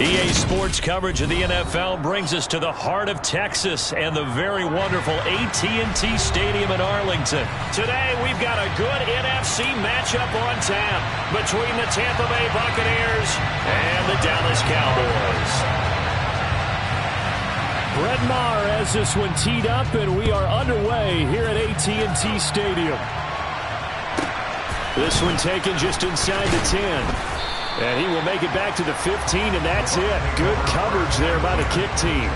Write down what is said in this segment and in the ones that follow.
EA Sports coverage of the NFL brings us to the heart of Texas and the very wonderful AT&T Stadium in Arlington. Today, we've got a good NFC matchup on tap between the Tampa Bay Buccaneers and the Dallas Cowboys. Brett Maher has this one teed up, and we are underway here at AT&T Stadium. This one taken just inside the 10. And he will make it back to the 15, and that's it. Good coverage there by the kick team.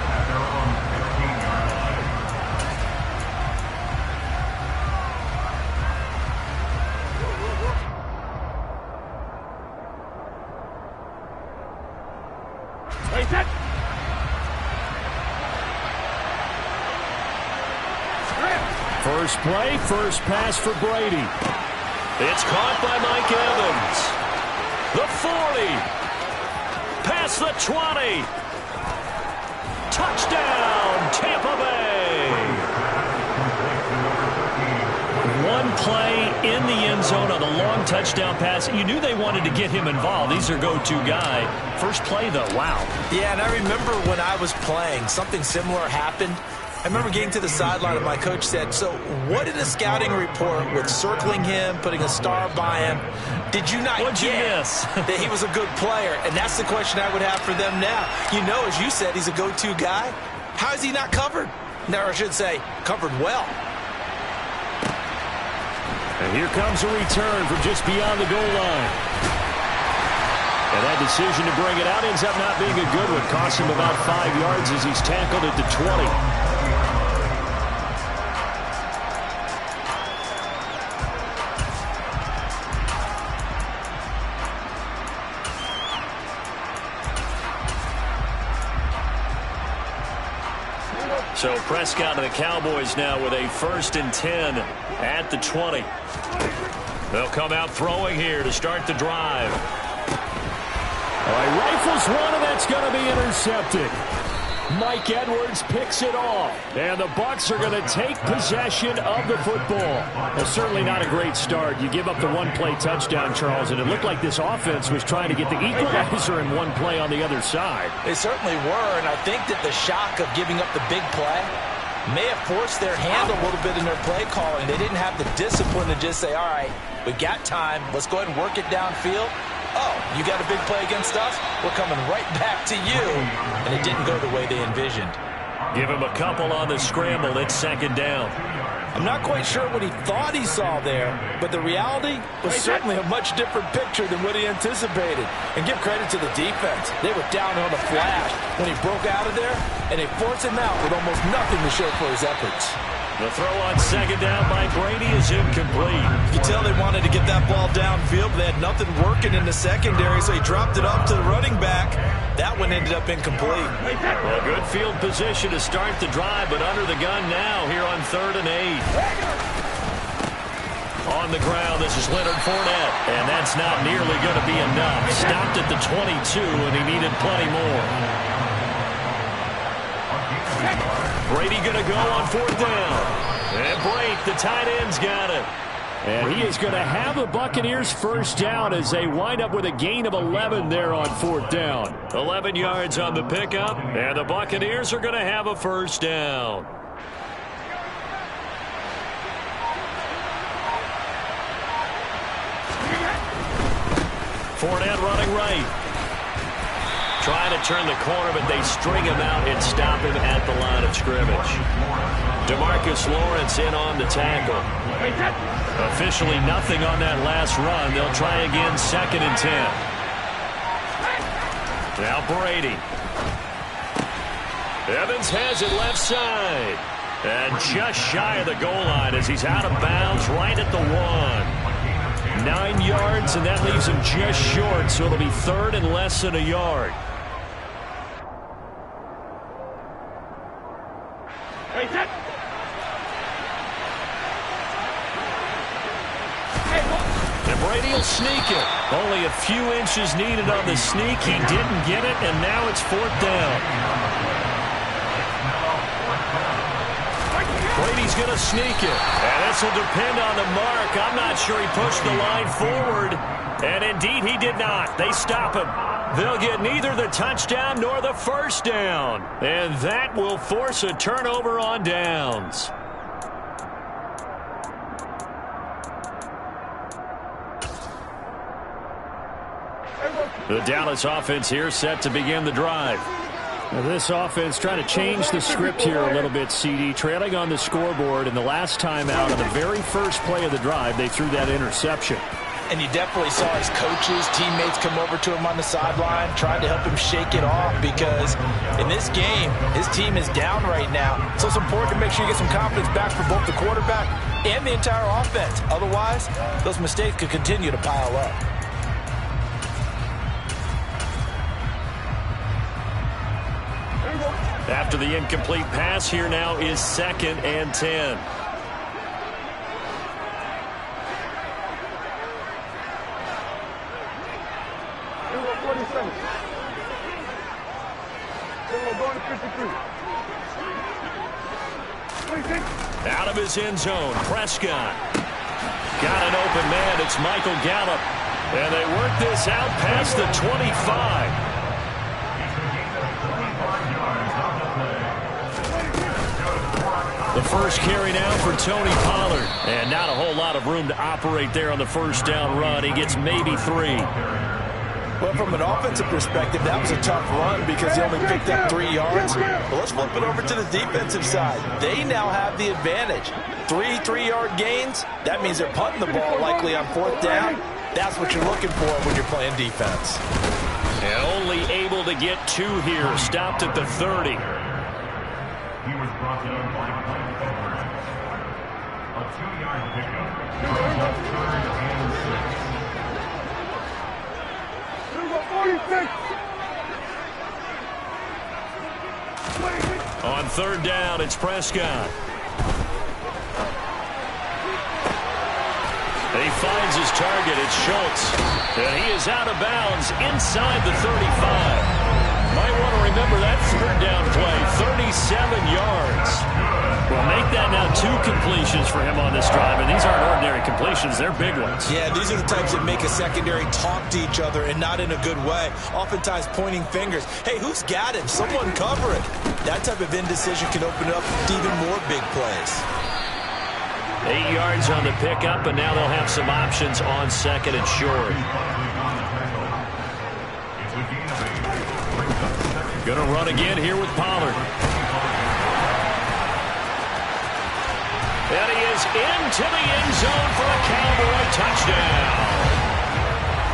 First play, first pass for Brady. It's caught by Mike Evans. The 40, past the 20, touchdown, Tampa Bay. One play in the end zone on the long touchdown pass. You knew they wanted to get him involved. He's their go-to guy. First play, though, wow. Yeah, and I remember when I was playing, something similar happened. I remember getting to the sideline and my coach said, so what did a scouting report with circling him, putting a star by him, did you not get that he was a good player? And that's the question I would have for them now. You know, as you said, he's a go-to guy. How is he not covered? Or I should say, covered well. And here comes a return from just beyond the goal line. And that decision to bring it out ends up not being a good one. Costs him about 5 yards as he's tackled at the 20. So Prescott and the Cowboys now with a 1st and 10 at the 20. They'll come out throwing here to start the drive. All right, rifles one, and that's going to be intercepted. Mike Edwards picks it off, and the Bucs are going to take possession of the football. Well, certainly not a great start. You give up the one-play touchdown, Charles, and it looked like this offense was trying to get the equalizer in one play on the other side. They certainly were, and I think that the shock of giving up the big play may have forced their hand a little bit in their play calling. They didn't have the discipline to just say, all right, we got time. Let's go ahead and work it downfield. Oh, you got a big play against us? We're coming right back to you. And it didn't go the way they envisioned. Give him a couple on the scramble. It's 2nd down. I'm not quite sure what he thought he saw there, but the reality was certainly a much different picture than what he anticipated. And give credit to the defense. They were down on a flash when he broke out of there, and they forced him out with almost nothing to show for his efforts. The throw on 2nd down by Brady is incomplete. You can tell they wanted to get that ball downfield, but they had nothing working in the secondary, so he dropped it off to the running back. That one ended up incomplete. Well, good field position to start the drive, but under the gun now here on 3rd and 8. On the ground, this is Leonard Fournette, and that's not nearly going to be enough. Stopped at the 22, and he needed plenty more. Brady going to go on 4th down. And Brate, the tight end's got it. And he is going to have the Buccaneers 1st down as they wind up with a gain of 11 there on 4th down. 11 yards on the pickup, and the Buccaneers are going to have a 1st down. Fournette running right. Trying to turn the corner, but they string him out and stop him at the line of scrimmage. DeMarcus Lawrence in on the tackle. Officially nothing on that last run. They'll try again 2nd and 10. Now Brady. Evans has it left side. And just shy of the goal line as he's out of bounds right at the 1. 9 yards, and that leaves him just short, so it'll be 3rd and less than a yard. And Brady will sneak it. Only a few inches needed on the sneak. He didn't get it, and now it's 4th down. Brady's going to sneak it. And this will depend on the mark. I'm not sure he pushed the line forward. And indeed, he did not. They stop him. They'll get neither the touchdown nor the first down. And that will force a turnover on downs. The Dallas offense here set to begin the drive. Now this offense trying to change the script here a little bit, CD. Trailing on the scoreboard, and the last time out on the very first play of the drive, they threw that interception. And you definitely saw his coaches, teammates come over to him on the sideline, trying to help him shake it off, because in this game, his team is down right now. So it's important to make sure you get some confidence back for both the quarterback and the entire offense. Otherwise, those mistakes could continue to pile up. After the incomplete pass, here now is 2nd and 10. Out of his end zone, Prescott. Got an open man, it's Michael Gallup. And they work this out past the 25. The first carry now for Tony Pollard. And not a whole lot of room to operate there on the first down run. He gets maybe 3. Well, from an offensive perspective, that was a tough run because he only picked up 3 yards. Well, let's flip it over to the defensive side. They now have the advantage. 3 3-yard gains. That means they're punting the ball likely on 4th down. That's what you're looking for when you're playing defense. And only able to get 2 here. Stopped at the 30. He was brought down by a 2-yard pickup. On 3rd down, it's Prescott. He finds his target. It's Schultz. And he is out of bounds inside the 35. Might want to remember that 3rd down play. 37 yards. Well, make that now 2 completions for him on this drive. And these aren't ordinary completions. They're big ones. Yeah, these are the types that make a secondary talk to each other and not in a good way. Oftentimes pointing fingers. Hey, who's got him? Someone cover it. That type of indecision can open up to even more big plays. 8 yards on the pickup, and now they'll have some options on 2nd and short. Going to run again here with Pollard. And he is into the end zone for a Cowboy touchdown.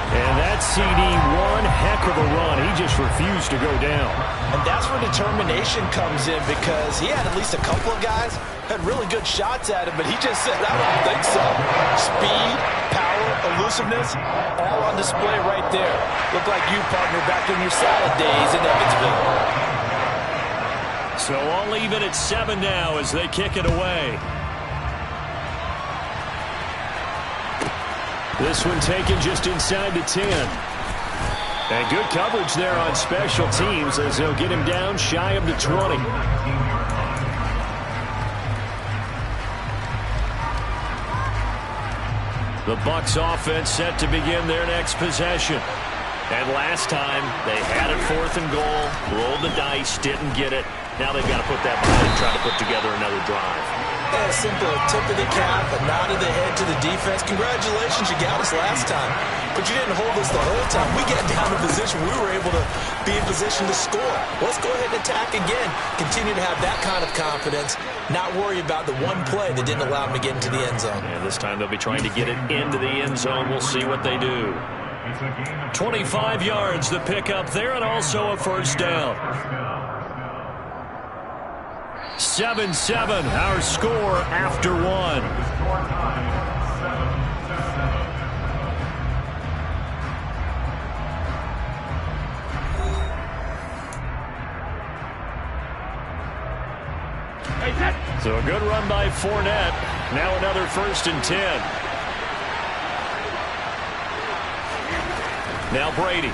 And that CD, one heck of a run. He just refused to go down. And that's where determination comes in, because he had at least a couple of guys had really good shots at him, but he just said, I don't think so. Speed, power, elusiveness, all on display right there. Look like you, partner, back in your salad days in Evansville. So all even at 7 now as they kick it away. This one taken just inside the 10. And good coverage there on special teams as they'll get him down shy of the 20. The Bucs offense set to begin their next possession. And last time, they had it 4th and goal, rolled the dice, didn't get it. Now they've got to put that behind and try to put together another drive. Yeah, simple tip of the cap, a nod of the head to the defense. Congratulations, you got us last time. But you didn't hold us the whole time. We got down in position. We were able to be in position to score. Let's go ahead and attack again. Continue to have that kind of confidence. Not worry about the one play that didn't allow them to get into the end zone. And this time they'll be trying to get it into the end zone. We'll see what they do. 25 yards the pickup there, and also a first down. 7-7, our score after 1. So a good run by Fournette. Now another 1st and 10. Now Brady.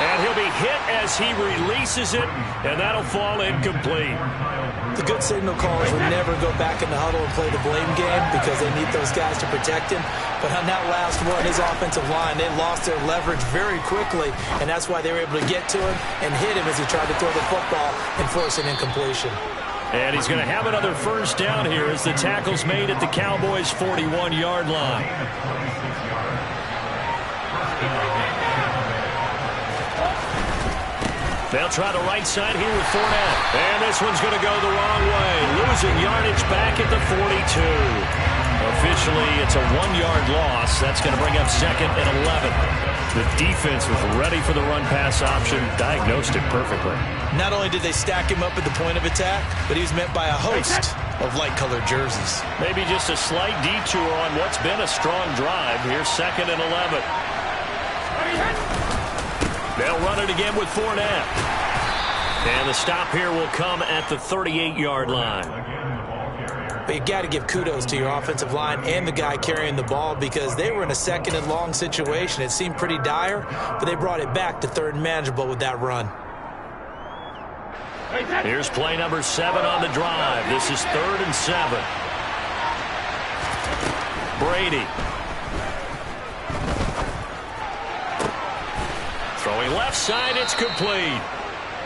And he'll be hit as he releases it, and that'll fall incomplete. The good signal callers would never go back in the huddle and play the blame game because they need those guys to protect him. But on that last one, his offensive line, they lost their leverage very quickly, and that's why they were able to get to him and hit him as he tried to throw the football and force an incompletion. And he's going to have another first down here as the tackle's made at the Cowboys' 41-yard line. They'll try the right side here with Fournette. And this one's going to go the wrong way. Losing yardage back at the 42. Officially, it's a 1-yard loss. That's going to bring up 2nd and 11. The defense was ready for the run-pass option, diagnosed it perfectly. Not only did they stack him up at the point of attack, but he was met by a host of light-colored jerseys. Maybe just a slight detour on what's been a strong drive. Here's 2nd and 11. They'll run it again with Fournette. And the stop here will come at the 38-yard line. But you got to give kudos to your offensive line and the guy carrying the ball because they were in a 2nd and long situation. It seemed pretty dire, but they brought it back to 3rd and manageable with that run. Here's play number 7 on the drive. This is 3rd and 7. Brady. Throwing left side, it's complete.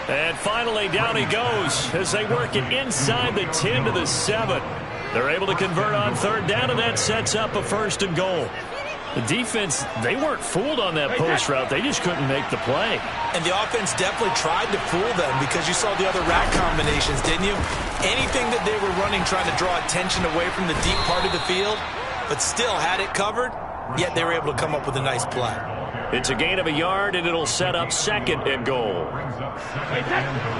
And finally, down he goes as they work it inside the 10 to the 7. They're able to convert on 3rd down, and that sets up a 1st and goal. The defense, they weren't fooled on that post route. They just couldn't make the play. And the offense definitely tried to fool them because you saw the other route combinations, didn't you? Anything that they were running trying to draw attention away from the deep part of the field, but still had it covered, yet they were able to come up with a nice play. It's a gain of a yard, and it'll set up 2nd and goal.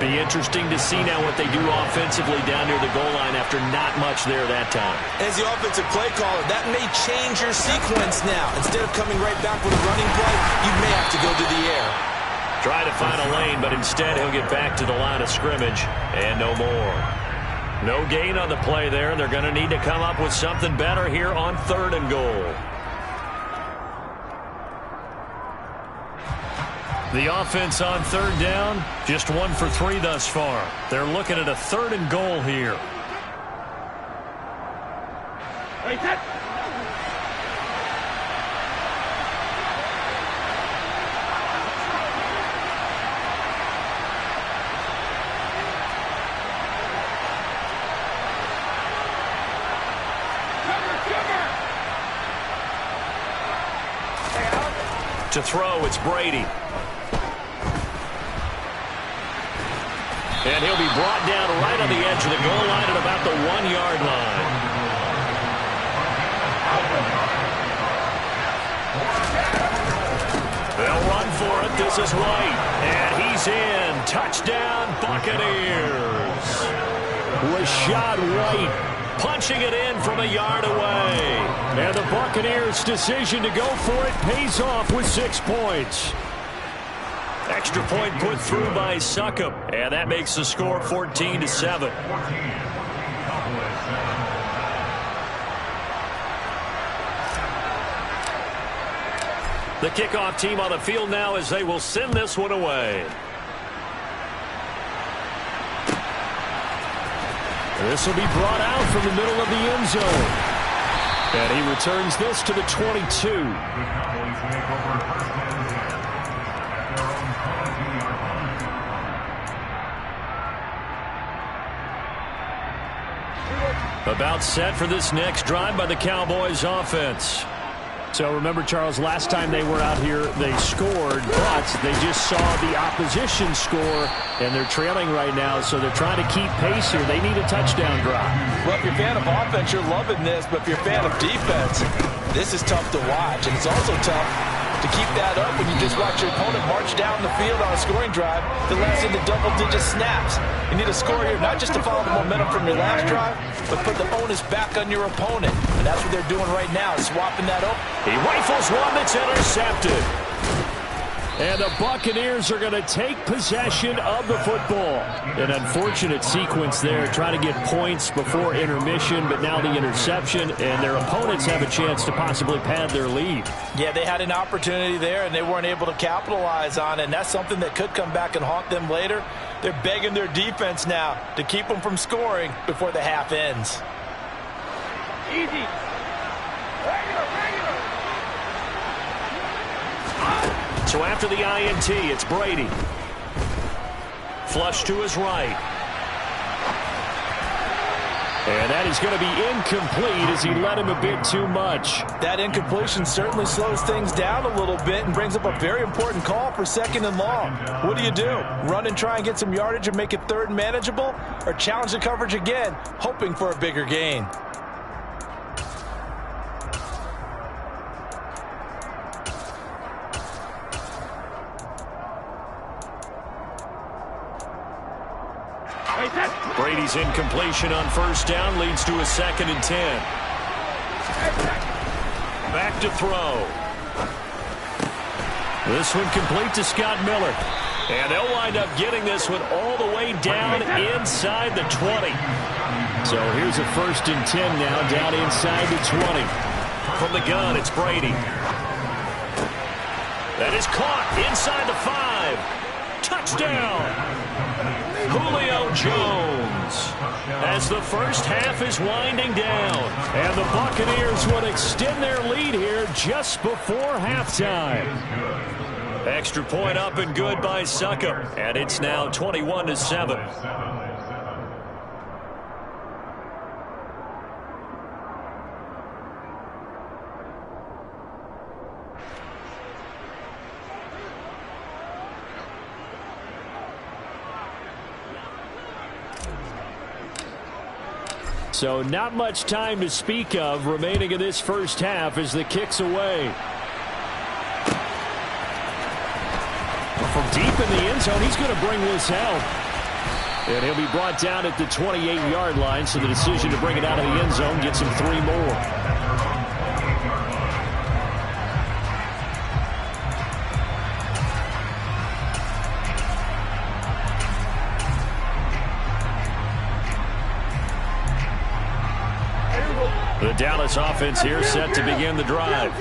Be interesting to see now what they do offensively down near the goal line after not much there that time. As the offensive play caller, that may change your sequence now. Instead of coming right back with a running play, you may have to go to the air. Try to find a lane, but instead he'll get back to the line of scrimmage, and no more. No gain on the play there, and they're going to need to come up with something better here on 3rd and goal. The offense on 3rd down, just 1 for 3 thus far. They're looking at a 3rd and goal here. To throw, it's Brady. And he'll be brought down right on the edge of the goal line at about the 1-yard line. They'll run for it. This is White. And he's in. Touchdown, Buccaneers. Rachaad White punching it in from a yard away. And the Buccaneers' decision to go for it pays off with 6 points. Extra point put through by Succop, and that makes the score 14-7. The kickoff team on the field now as they will send this one away. This will be brought out from the middle of the end zone. And he returns this to the 22. About set for this next drive by the Cowboys offense. So remember, Charles, last time they were out here, they scored, but they just saw the opposition score, and they're trailing right now, so they're trying to keep pace here. They need a touchdown drive. Well, if you're a fan of offense, you're loving this, but if you're a fan of defense, this is tough to watch, and it's also tough to keep that up when you just watch your opponent march down the field on a scoring drive that lasts into double-digit snaps. You need a score here, not just to follow the momentum from your last drive, but put the onus back on your opponent. And that's what they're doing right now, swapping that up. He rifles one that's intercepted. And the Buccaneers are going to take possession of the football. An unfortunate sequence there, trying to get points before intermission, but now the interception, and their opponents have a chance to possibly pad their lead. Yeah, they had an opportunity there, and they weren't able to capitalize on it, and that's something that could come back and haunt them later. They're begging their defense now to keep them from scoring before the half ends. Easy. So after the INT, it's Brady. Flush to his right. And that is going to be incomplete as he led him a bit too much. That incompletion certainly slows things down a little bit and brings up a very important call for 2nd and long. What do? Run and try and get some yardage and make it 3rd and manageable? Or challenge the coverage again, hoping for a bigger gain? Brady's incompletion on 1st down leads to a 2nd and 10. Back to throw. This one complete to Scott Miller. And they'll wind up getting this one all the way down inside the 20. So here's a 1st and 10 now, down inside the 20. From the gun, it's Brady. That is caught inside the 5. Touchdown! Julio Jones, as the first half is winding down. And the Buccaneers will extend their lead here just before halftime. Extra point up and good by Succop. And it's now 21-7. So not much time to speak of remaining in this first half as the kick's away. From deep in the end zone, he's going to bring this out. And he'll be brought down at the 28-yard line, so the decision to bring it out of the end zone gets him 3 more. The Dallas offense here set to begin the drive.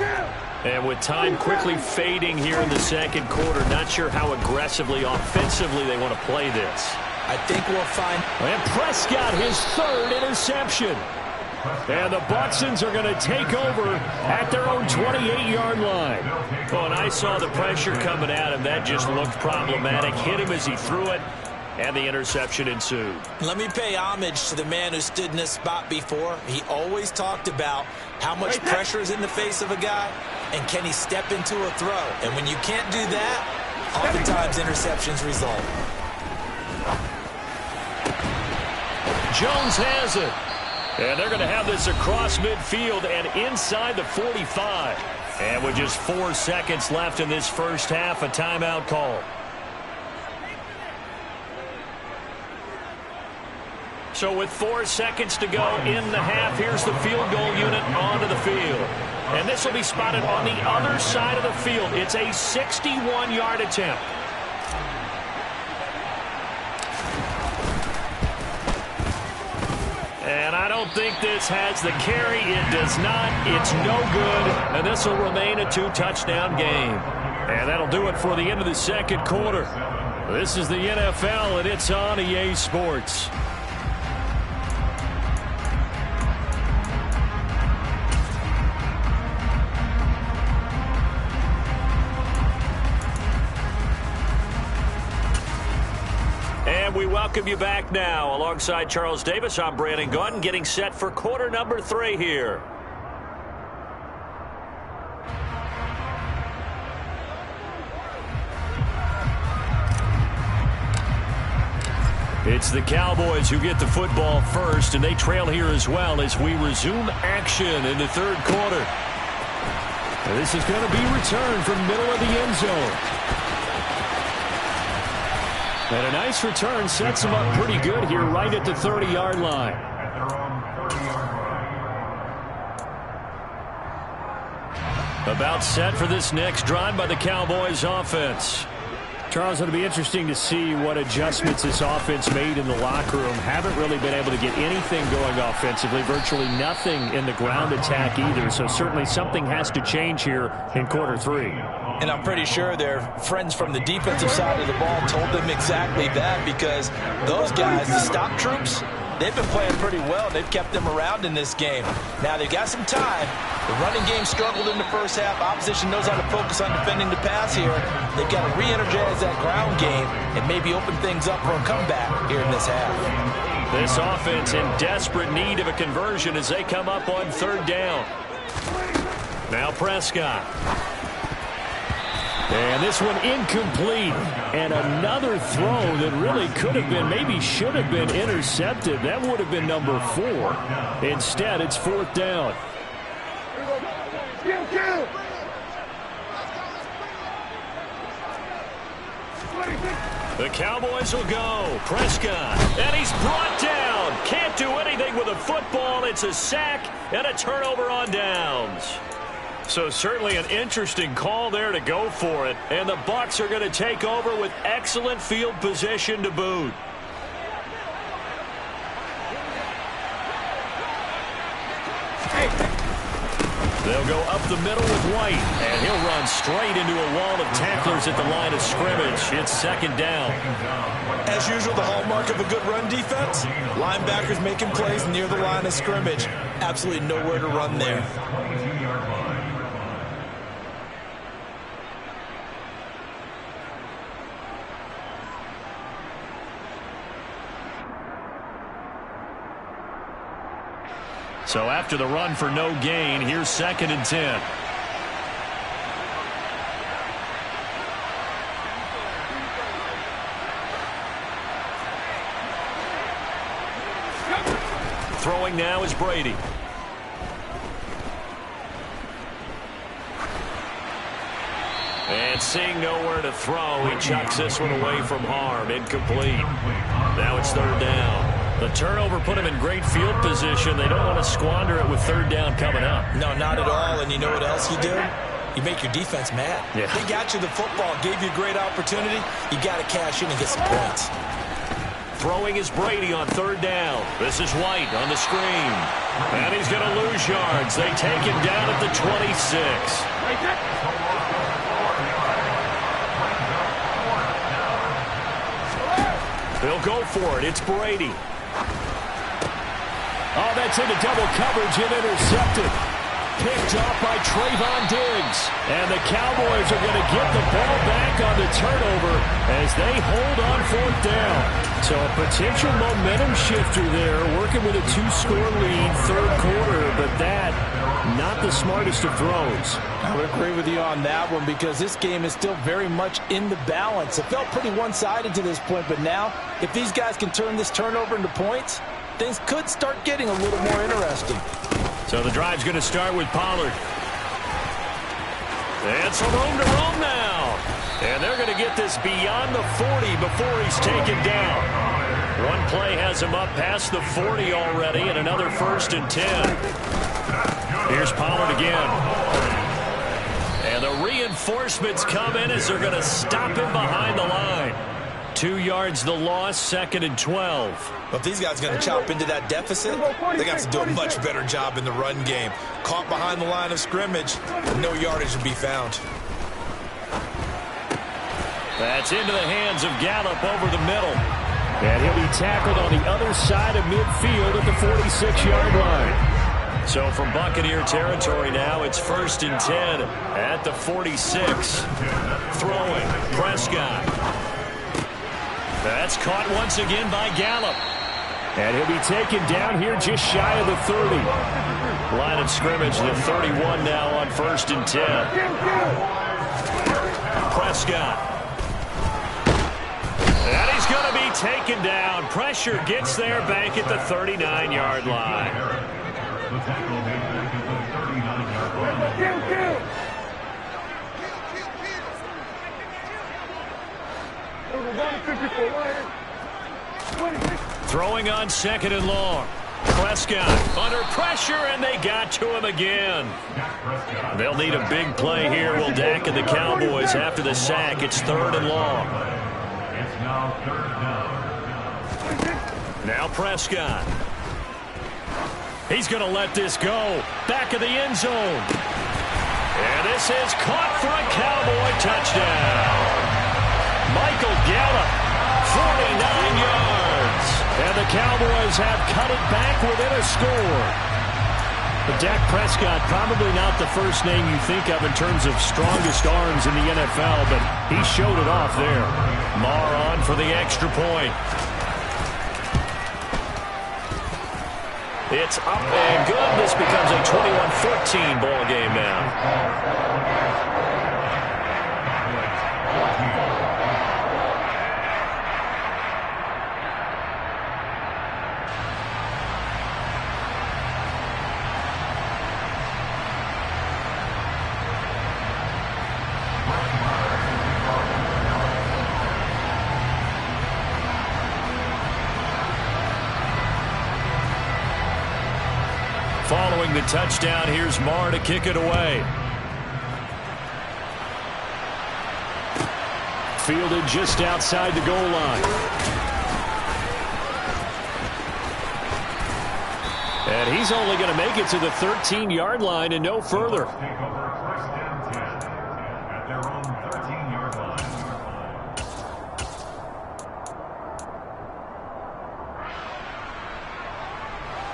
And with time quickly fading here in the 2nd quarter, not sure how aggressively, offensively they want to play this. I think we'll find... And Prescott, his 3rd interception. And the Bucsons are going to take over at their own 28-yard line. Well, and I saw the pressure coming at him. That just looked problematic. Hit him as he threw it. And the interception ensued. Let me pay homage to the man who stood in this spot before. He always talked about how much pressure is in the face of a guy, and can he step into a throw. And when you can't do that, oftentimes interceptions result. Jones has it. And they're going to have this across midfield and inside the 45. And with just 4 seconds left in this first half, a timeout call. So with 4 seconds to go in the half, here's the field goal unit onto the field. And this will be spotted on the other side of the field. It's a 61-yard attempt. And I don't think this has the carry. It does not. It's no good. And this will remain a 2-touchdown game. And that'll do it for the end of the 2nd quarter. This is the NFL, and it's on EA Sports. And we welcome you back now. Alongside Charles Davis, I'm Brandon Gaudin, getting set for quarter number 3 here. It's the Cowboys who get the football first, and they trail here as well as we resume action in the 3rd quarter. And this is going to be returned from middle of the end zone. And a nice return sets them up pretty good here right at the 30-yard line. About set for this next drive by the Cowboys offense. Charles, it'll be interesting to see what adjustments this offense made in the locker room. Haven't really been able to get anything going offensively, virtually nothing in the ground attack either. So certainly something has to change here in quarter 3. And I'm pretty sure their friends from the defensive side of the ball told them exactly that, because those guys, the stop troops, they've been playing pretty well. They've kept them around in this game. Now they've got some time. The running game struggled in the first half. Opposition knows how to focus on defending the pass here. They've got to re-energize that ground game and maybe open things up for a comeback here in this half. This offense in desperate need of a conversion as they come up on 3rd down. Now Prescott. And this one incomplete. And another throw that really could have been, maybe should have been intercepted. That would have been number 4. Instead, it's 4th down. The Cowboys will go. Prescott. And he's brought down. Can't do anything with a football. It's a sack and a turnover on downs. So certainly an interesting call there to go for it. And the Bucs are going to take over with excellent field position to boot. They'll go up the middle with White, and he'll run straight into a wall of tacklers at the line of scrimmage. It's 2nd down. As usual, the hallmark of a good run defense, linebackers making plays near the line of scrimmage. Absolutely nowhere to run there. So after the run for no gain, here's 2nd and 10. Throwing now is Brady. And seeing nowhere to throw, he chucks this one away from harm. Incomplete. Now it's 3rd down. The turnover put him in great field position. They don't want to squander it with 3rd down coming up. No, not at all. And you know what else you do? You make your defense mad. Yeah. They got you the football, gave you a great opportunity. You got to cash in and get some points. Throwing is Brady on 3rd down. This is White on the screen. And he's going to lose yards. They take him down at the 26. They'll go for it. It's Brady. Oh, that's into double coverage and intercepted. Picked off by Trayvon Diggs. And the Cowboys are going to get the ball back on the turnover as they hold on 4th down. So a potential momentum shifter there, working with a 2-score lead, 3rd quarter, but that, not the smartest of throws. I would agree with you on that one, because this game is still very much in the balance. It felt pretty one-sided to this point, but now, if these guys can turn this turnover into points, things could start getting a little more interesting. So the drive's going to start with Pollard. And some room to roam now. And they're going to get this beyond the 40 before he's taken down. One play has him up past the 40 already, and another 1st and 10. Here's Pollard again. And the reinforcements come in as they're going to stop him behind the line. 2 yards the loss, 2nd and 12. But if these guys are going to chop into that deficit, they got to do a much better job in the run game. Caught behind the line of scrimmage, no yardage to be found. That's into the hands of Gallup over the middle. And he'll be tackled on the other side of midfield at the 46-yard line. So from Buccaneer territory now, it's 1st and 10 at the 46. Throwing, Prescott. That's caught once again by Gallup. And he'll be taken down here just shy of the 30. Line of scrimmage, the 31 now on 1st and 10. Prescott. And he's going to be taken down. Pressure gets there back at the 39-yard line. Throwing on 2nd and long. Prescott under pressure, and they got to him again. They'll need a big play here, will Dak and the Cowboys after the sack. It's 3rd and long. It's now 3rd down. Now Prescott. He's going to let this go. Back of the end zone. And this is caught for a Cowboy touchdown. Michael Gallup, 49 yards. And the Cowboys have cut it back within a score. But Dak Prescott, probably not the first name you think of in terms of strongest arms in the NFL, but he showed it off there. Marr on for the extra point. It's up and good. This becomes a 21-14 ball game now. Following the touchdown, here's Marr to kick it away. Fielded just outside the goal line. And he's only going to make it to the 13-yard line and no further. Take over 1st and 10 at their own 13-yard line.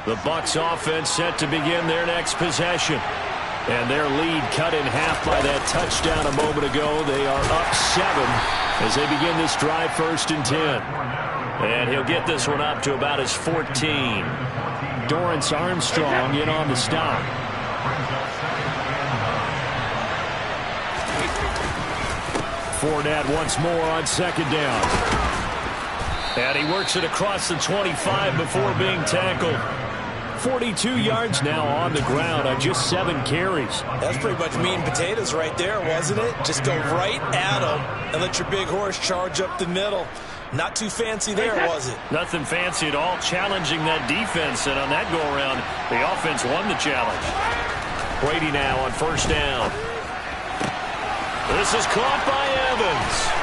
The Bucs offense set to begin their next possession. And their lead cut in half by that touchdown a moment ago. They are up 7 as they begin this drive, 1st and 10. And he'll get this one up to about his 14. Dorrance Armstrong in on the stop. Fournette once more on 2nd down. And he works it across the 25 before being tackled. 42 yards now on the ground on just 7 carries. That's pretty much meat and potatoes right there, wasn't it? Just go right at them and let your big horse charge up the middle. Not too fancy there, was it? Nothing fancy at all, challenging that defense. And on that go-around, the offense won the challenge. Brady now on 1st down. This is caught by Evans.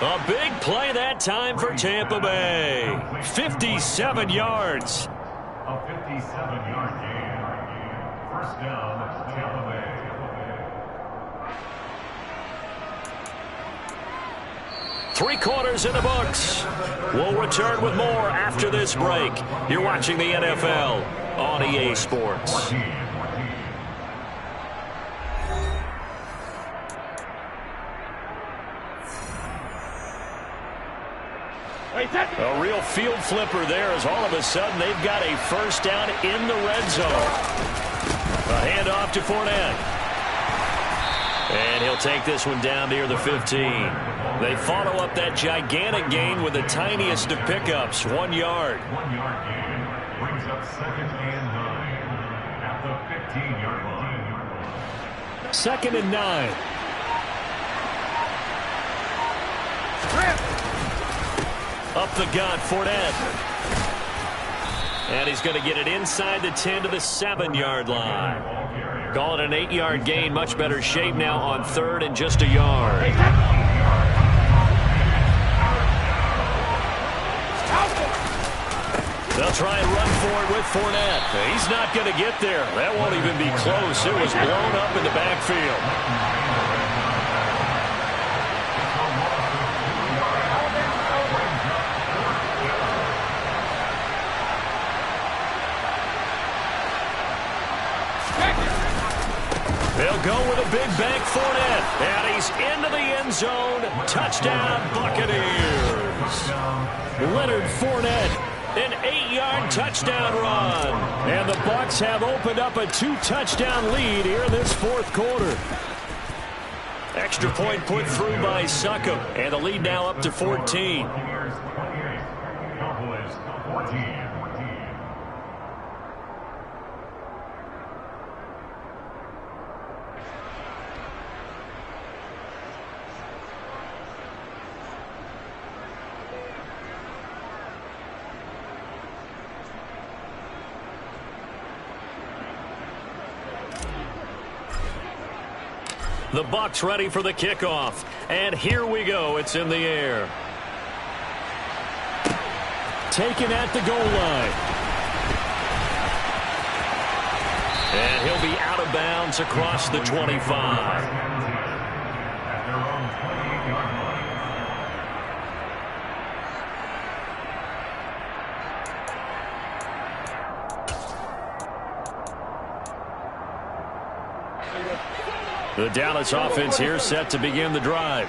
A big play that time for Tampa Bay. 57 yards. A 57-yard gain. 1st down, Tampa Bay. 3 quarters in the books. We'll return with more after this break. You're watching the NFL on EA Sports. A real field flipper there as all of a sudden they've got a 1st down in the red zone. A handoff to Fournette. And he'll take this one down near the 15. They follow up that gigantic gain with the tiniest of pickups, 1 yard. 1-yard gain brings up 2nd and 9 at the 15-yard line. 2nd and 9. Up the gut, Fournette. And he's going to get it inside the 10 to the 7-yard line. Call it an 8-yard gain. Much better shape now on 3rd and just a yard. They'll try and run for it with Fournette. He's not going to get there. That won't even be close. It was blown up in the backfield. They'll go with a big bank Fournette. And he's into the end zone. Touchdown, Buccaneers. Leonard Fournette. An 8-yard touchdown run. And the Bucs have opened up a 2-touchdown lead here in this 4th quarter. Extra point put through by Succop. And the lead now up to 14. Cowboys 14. The Bucs ready for the kickoff. And here we go. It's in the air. Taken at the goal line. And he'll be out of bounds across the 25. At their own 28-yard line. The Dallas offense here set to begin the drive.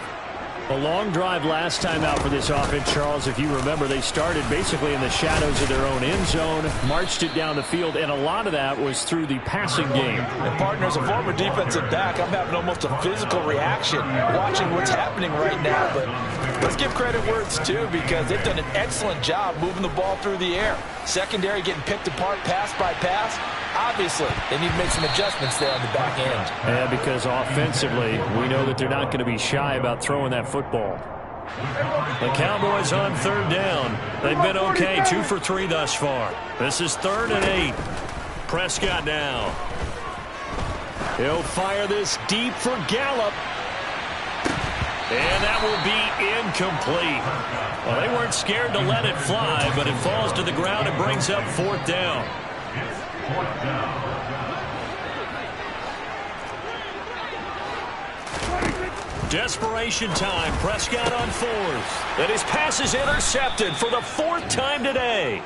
A long drive last time out for this offense, Charles. If you remember, they started basically in the shadows of their own end zone, marched it down the field, and a lot of that was through the passing game. And partner, as a former defensive back, I'm having almost a physical reaction watching what's happening right now. But let's give credit where it's due, because they've done an excellent job moving the ball through the air. Secondary getting picked apart pass by pass. Obviously, they need to make some adjustments there on the back end. Yeah, because offensively, we know that they're not going to be shy about throwing that football. The Cowboys on third down. They've been okay, 2 for 3 thus far. This is 3rd and 8. Prescott now. He'll fire this deep for Gallup. And that will be incomplete. Well, they weren't scared to let it fly, but it falls to the ground and brings up 4th down. Desperation time. Prescott on 4th. And his pass is intercepted for the 4th time today.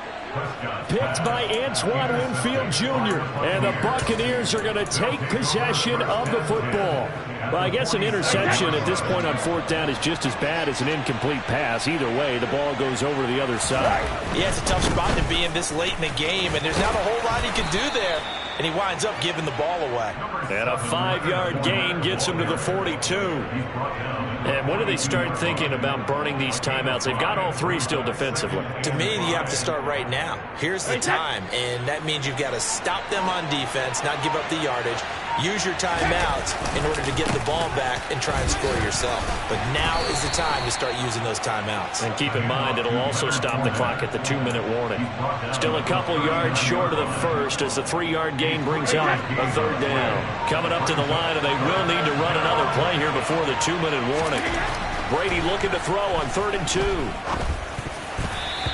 Picked by Antoine Winfield Jr. And the Buccaneers are going to take possession of the football. Well, I guess an interception at this point on 4th down is just as bad as an incomplete pass. Either way, the ball goes over to the other side. Yeah, it's a tough spot to be in this late in the game, and there's not a whole lot he can do there. And he winds up giving the ball away. And a 5-yard gain gets him to the 42. And when do they start thinking about burning these timeouts? They've got all 3 still defensively. To me, you have to start right now. Here's the time, and that means you've got to stop them on defense, not give up the yardage, use your timeouts in order to get the ball back and try and score yourself. But now is the time to start using those timeouts. And keep in mind, it'll also stop the clock at the 2-minute warning. Still a couple yards short of the first as the 3-yard gain brings up a 3rd down. Coming up to the line, and they will need to run another play here before the 2-minute warning. Brady looking to throw on 3rd and 2.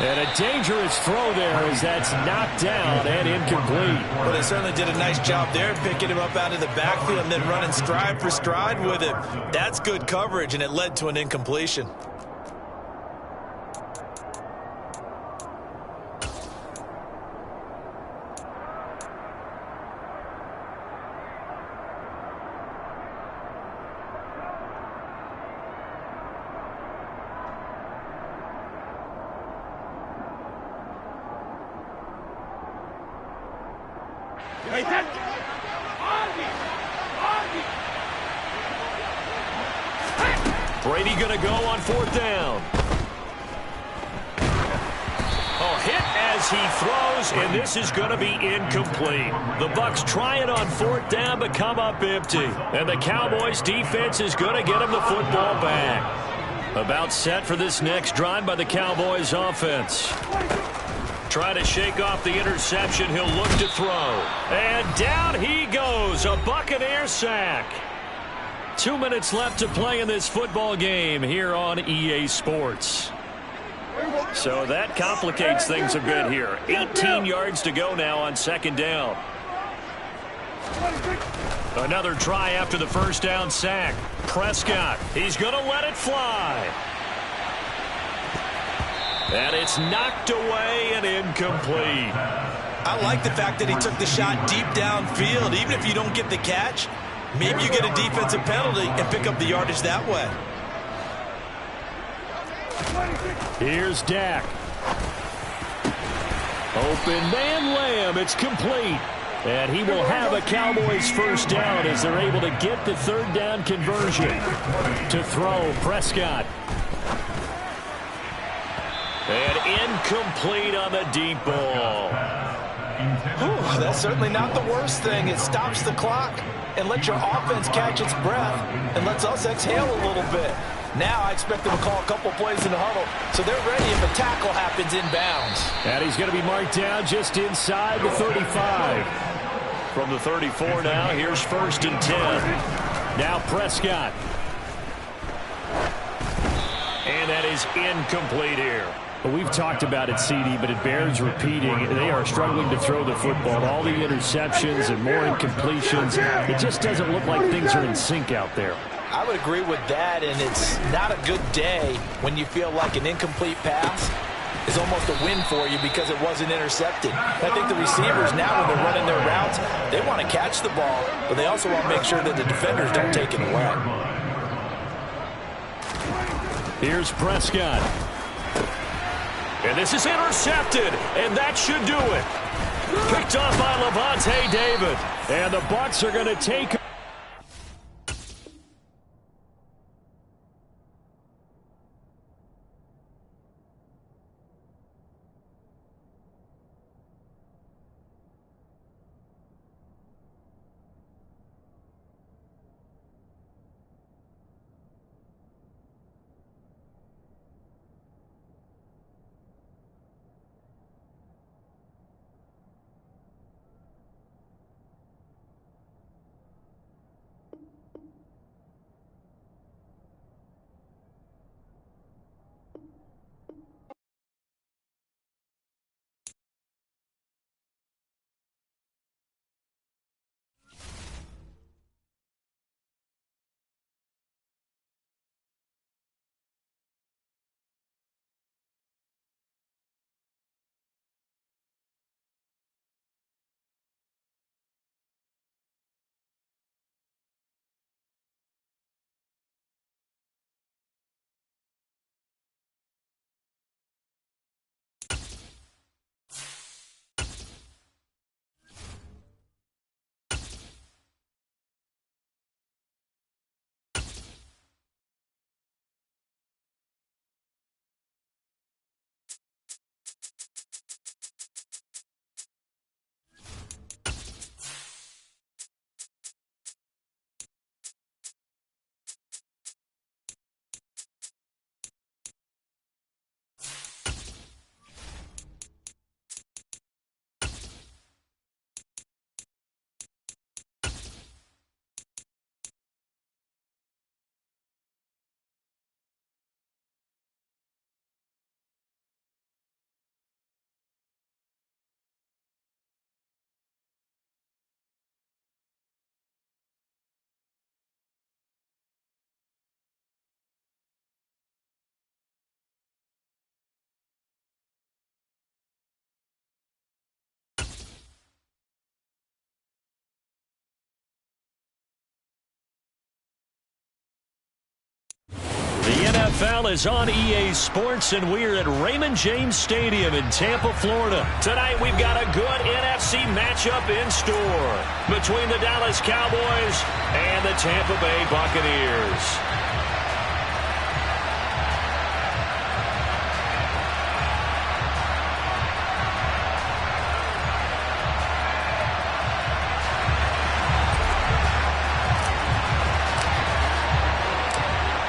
And a dangerous throw there as that's knocked down and incomplete. Well, they certainly did a nice job there, picking him up out of the backfield and then running stride for stride with it. That's good coverage, and it led to an incompletion. Brady going to go on 4th down. Oh, hit as he throws, and this is going to be incomplete. The Bucs try it on 4th down, but come up empty. And the Cowboys defense is going to get him the football back. About set for this next drive by the Cowboys offense. Trying to shake off the interception. He'll look to throw. And down he goes. A Buccaneer sack. 2 minutes left to play in this football game here on EA Sports. So that complicates things a bit here. 18 yards to go now on 2nd down. Another try after the 1st down sack. Prescott, he's going to let it fly. And it's knocked away and incomplete. I like the fact that he took the shot deep downfield. Even if you don't get the catch, maybe you get a defensive penalty and pick up the yardage that way. Here's Dak. Open man Lamb. It's complete. And he will have a Cowboys 1st down as they're able to get the 3rd down conversion. To throw, Prescott. And incomplete on the deep ball. Whew, that's certainly not the worst thing. It stops the clock and lets your offense catch its breath and lets us exhale a little bit. Now I expect them to call a couple plays in the huddle, so they're ready if a tackle happens inbounds. And he's going to be marked down just inside the 35. From the 34 now, here's 1st and 10. Now Prescott. And that is incomplete here. Well, we've talked about it, CD, but it bears repeating. They are struggling to throw the football. All the interceptions and more incompletions. It just doesn't look like things are in sync out there. I would agree with that, and it's not a good day when you feel like an incomplete pass is almost a win for you because it wasn't intercepted. I think the receivers now, when they're running their routes, they want to catch the ball, but they also want to make sure that the defenders don't take it away. Here's Prescott. And this is intercepted, and that should do it. Picked off by Lavonte David. And the Bucs are going to take The NFL is on EA Sports, and we're at Raymond James Stadium in Tampa, Florida. Tonight, we've got a good NFC matchup in store between the Dallas Cowboys and the Tampa Bay Buccaneers.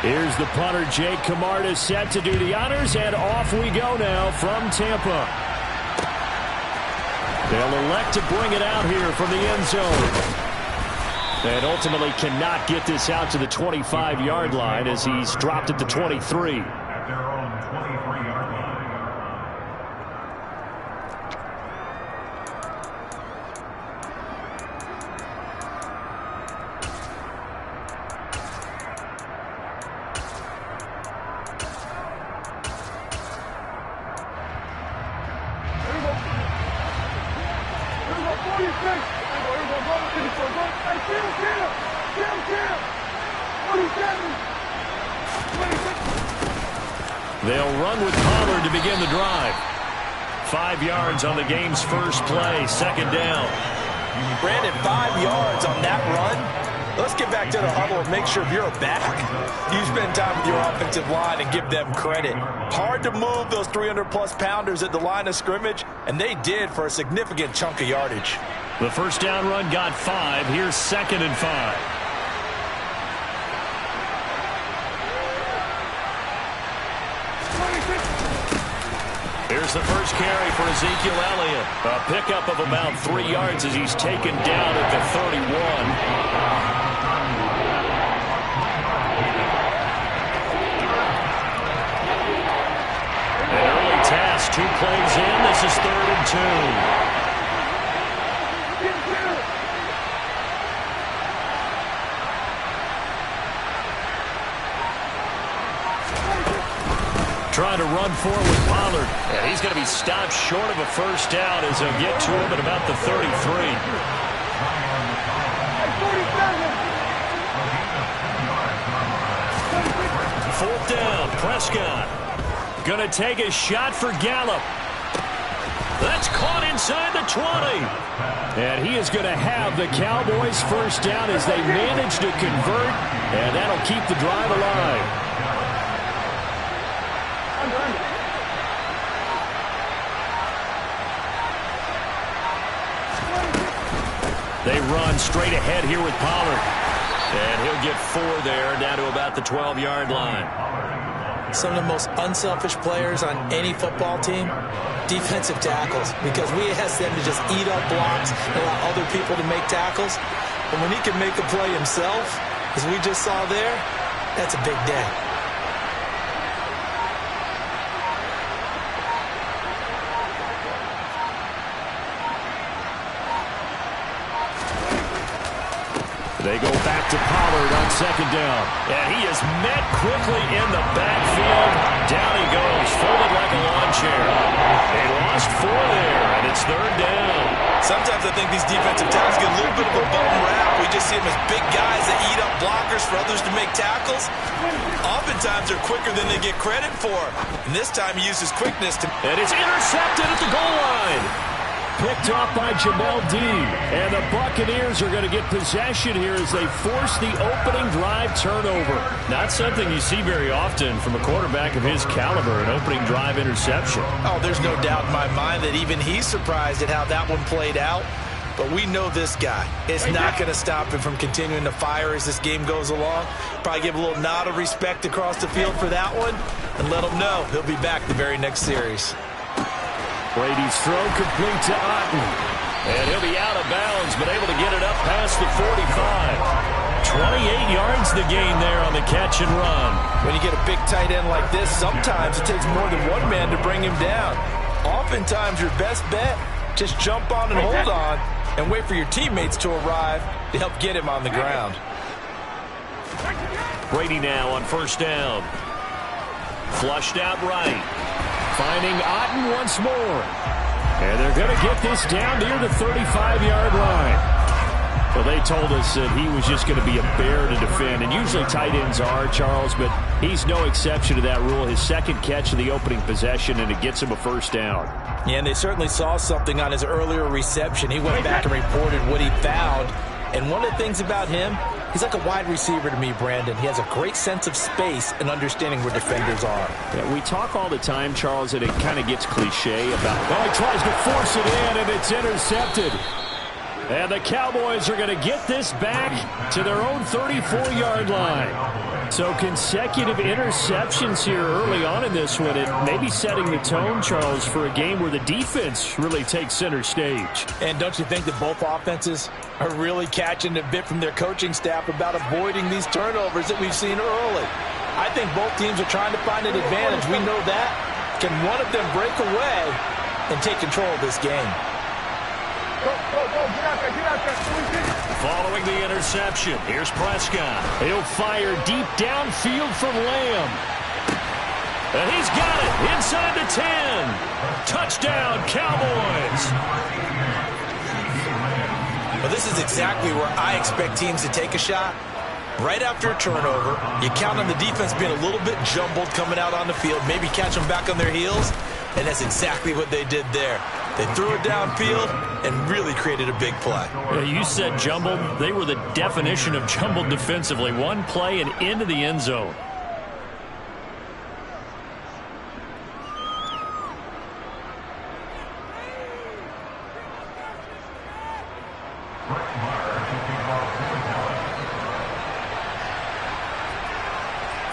Here's the punter, Jake Camarda, set to do the honors, and off we go now from Tampa. They'll elect to bring it out here from the end zone. And ultimately cannot get this out to the 25-yard line as he's dropped at the 23. At their own 23-yard line. They'll run with Pollard to begin the drive. 5 yards on the game's first play, second down. Brandon, 5 yards on that run. Let's get back to the huddle and make sure you're back. You spend time with your offensive line and give them credit. Hard to move those 300-plus pounders at the line of scrimmage, and they did for a significant chunk of yardage. The first down run got 5. Here's 2nd and 5. Here's the first carry for Ezekiel Elliott. A pickup of about 3 yards as he's taken down at the 31. This is 3rd and 2. Trying to run forward with Pollard. And he's going to be stopped short of a first down as they'll get to him at about the 33. 4th down, Prescott. Going to take a shot for Gallup. That's caught inside the 20. And he is going to have the Cowboys first down as they manage to convert. And that'll keep the drive alive. They run straight ahead here with Pollard. And he'll get 4 there, down to about the 12-yard line. Some of the most unselfish players on any football team, defensive tackles, because we ask them to just eat up blocks and allow other people to make tackles. And when he can make a play himself, as we just saw there, that's a big day. They go back to Pollard on 2nd down. And he is met quickly in the backfield. Down he goes, folded like a lawn chair. They lost 4 there, and it's 3rd down. Sometimes I think these defensive tackles get a little bit of a bum rap. We just see them as big guys that eat up blockers for others to make tackles. Oftentimes they're quicker than they get credit for. And this time he uses quickness to... And it's intercepted at the goal line. Picked off by Jamel Dean. And the Buccaneers are going to get possession here as they force the opening drive turnover. Not something you see very often from a quarterback of his caliber, an opening drive interception. Oh, there's no doubt in my mind that even he's surprised at how that one played out. But we know this guy is not going to stop him from continuing to fire as this game goes along. Probably give a little nod of respect across the field for that one and let him know he'll be back the very next series. Brady's throw complete to Otten. And he'll be out of bounds, but able to get it up past the 45. 28 yards the gain there on the catch and run. When you get a big tight end like this, sometimes it takes more than one man to bring him down. Oftentimes your best bet, just jump on and hold on and wait for your teammates to arrive to help get him on the ground. Brady now on 1st down. Flushed out right. Finding Otten once more. And they're going to get this down near the 35-yard line. Well, they told us that he was just going to be a bear to defend. And usually tight ends are, Charles, but he's no exception to that rule. His 2nd catch of the opening possession, and it gets him a first down. Yeah, and they certainly saw something on his earlier reception. He went back and reported what he found. And one of the things about him, he's like a wide receiver to me, Brandon. He has a great sense of space and understanding where defenders are. Yeah, we talk all the time, Charles, and it kind of gets cliche about, well, he tries to force it in, and it's intercepted. And the Cowboys are going to get this back to their own 34-yard line. So consecutive interceptions here early on in this one. It may be setting the tone, Charles, for a game where the defense really takes center stage. And don't you think that both offenses are really catching a bit from their coaching staff about avoiding these turnovers that we've seen early? I think both teams are trying to find an advantage. We know that. Can one of them break away and take control of this game? Following the interception, here's Prescott. He'll fire deep downfield from Lamb. And he's got it inside the 10. Touchdown, Cowboys. Well, this is exactly where I expect teams to take a shot. Right after a turnover, you count on the defense being a little bit jumbled coming out on the field, maybe catch them back on their heels, and that's exactly what they did there. They threw it downfield and really created a big play. Yeah, you said jumbled. They were the definition of jumbled defensively. One play and into the end zone.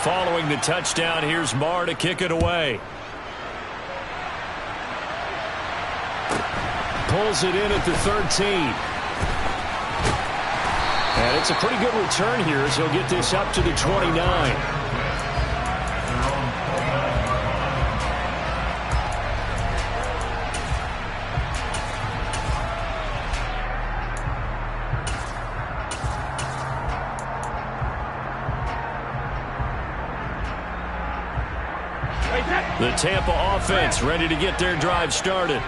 Following the touchdown, here's Marr to kick it away. Pulls it in at the 13. And it's a pretty good return here as he'll get this up to the 29. The Tampa offense ready to get their drive started.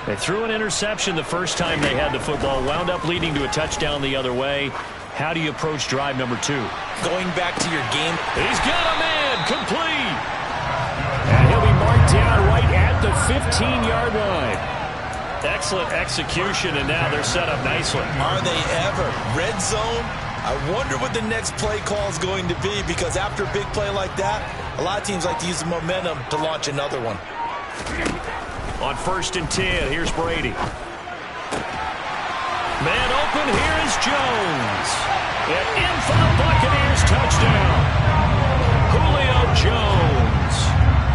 They threw an interception the first time they had the football, wound up leading to a touchdown the other way. How do you approach drive number 2? Going back to your game. He's got a man, complete. And he'll be marked down right at the 15-yard line. Excellent execution, and now they're set up nicely. Are they ever? Red zone? I wonder what the next play call is going to be, because after a big play like that, a lot of teams like to use the momentum to launch another one. On 1st and 10, here's Brady. Man open, here is Jones. And in for the Buccaneers, touchdown. Julio Jones.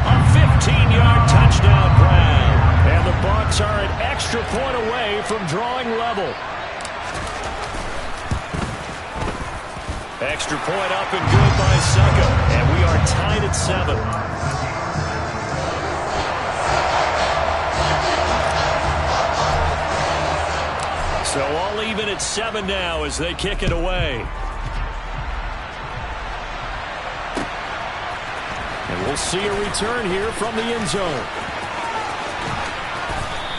A 15-yard touchdown grab. And the Bucs are an extra point away from drawing level. Extra point up and good by Succa. And we are tied at 7. So all even at 7 now as they kick it away. And we'll see a return here from the end zone.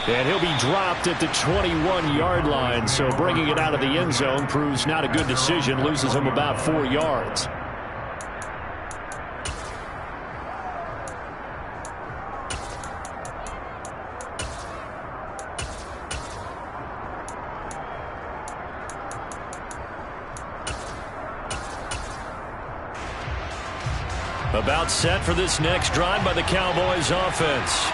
And he'll be dropped at the 21-yard line, so bringing it out of the end zone proves not a good decision, loses him about 4 yards. About set for this next drive by the Cowboys offense.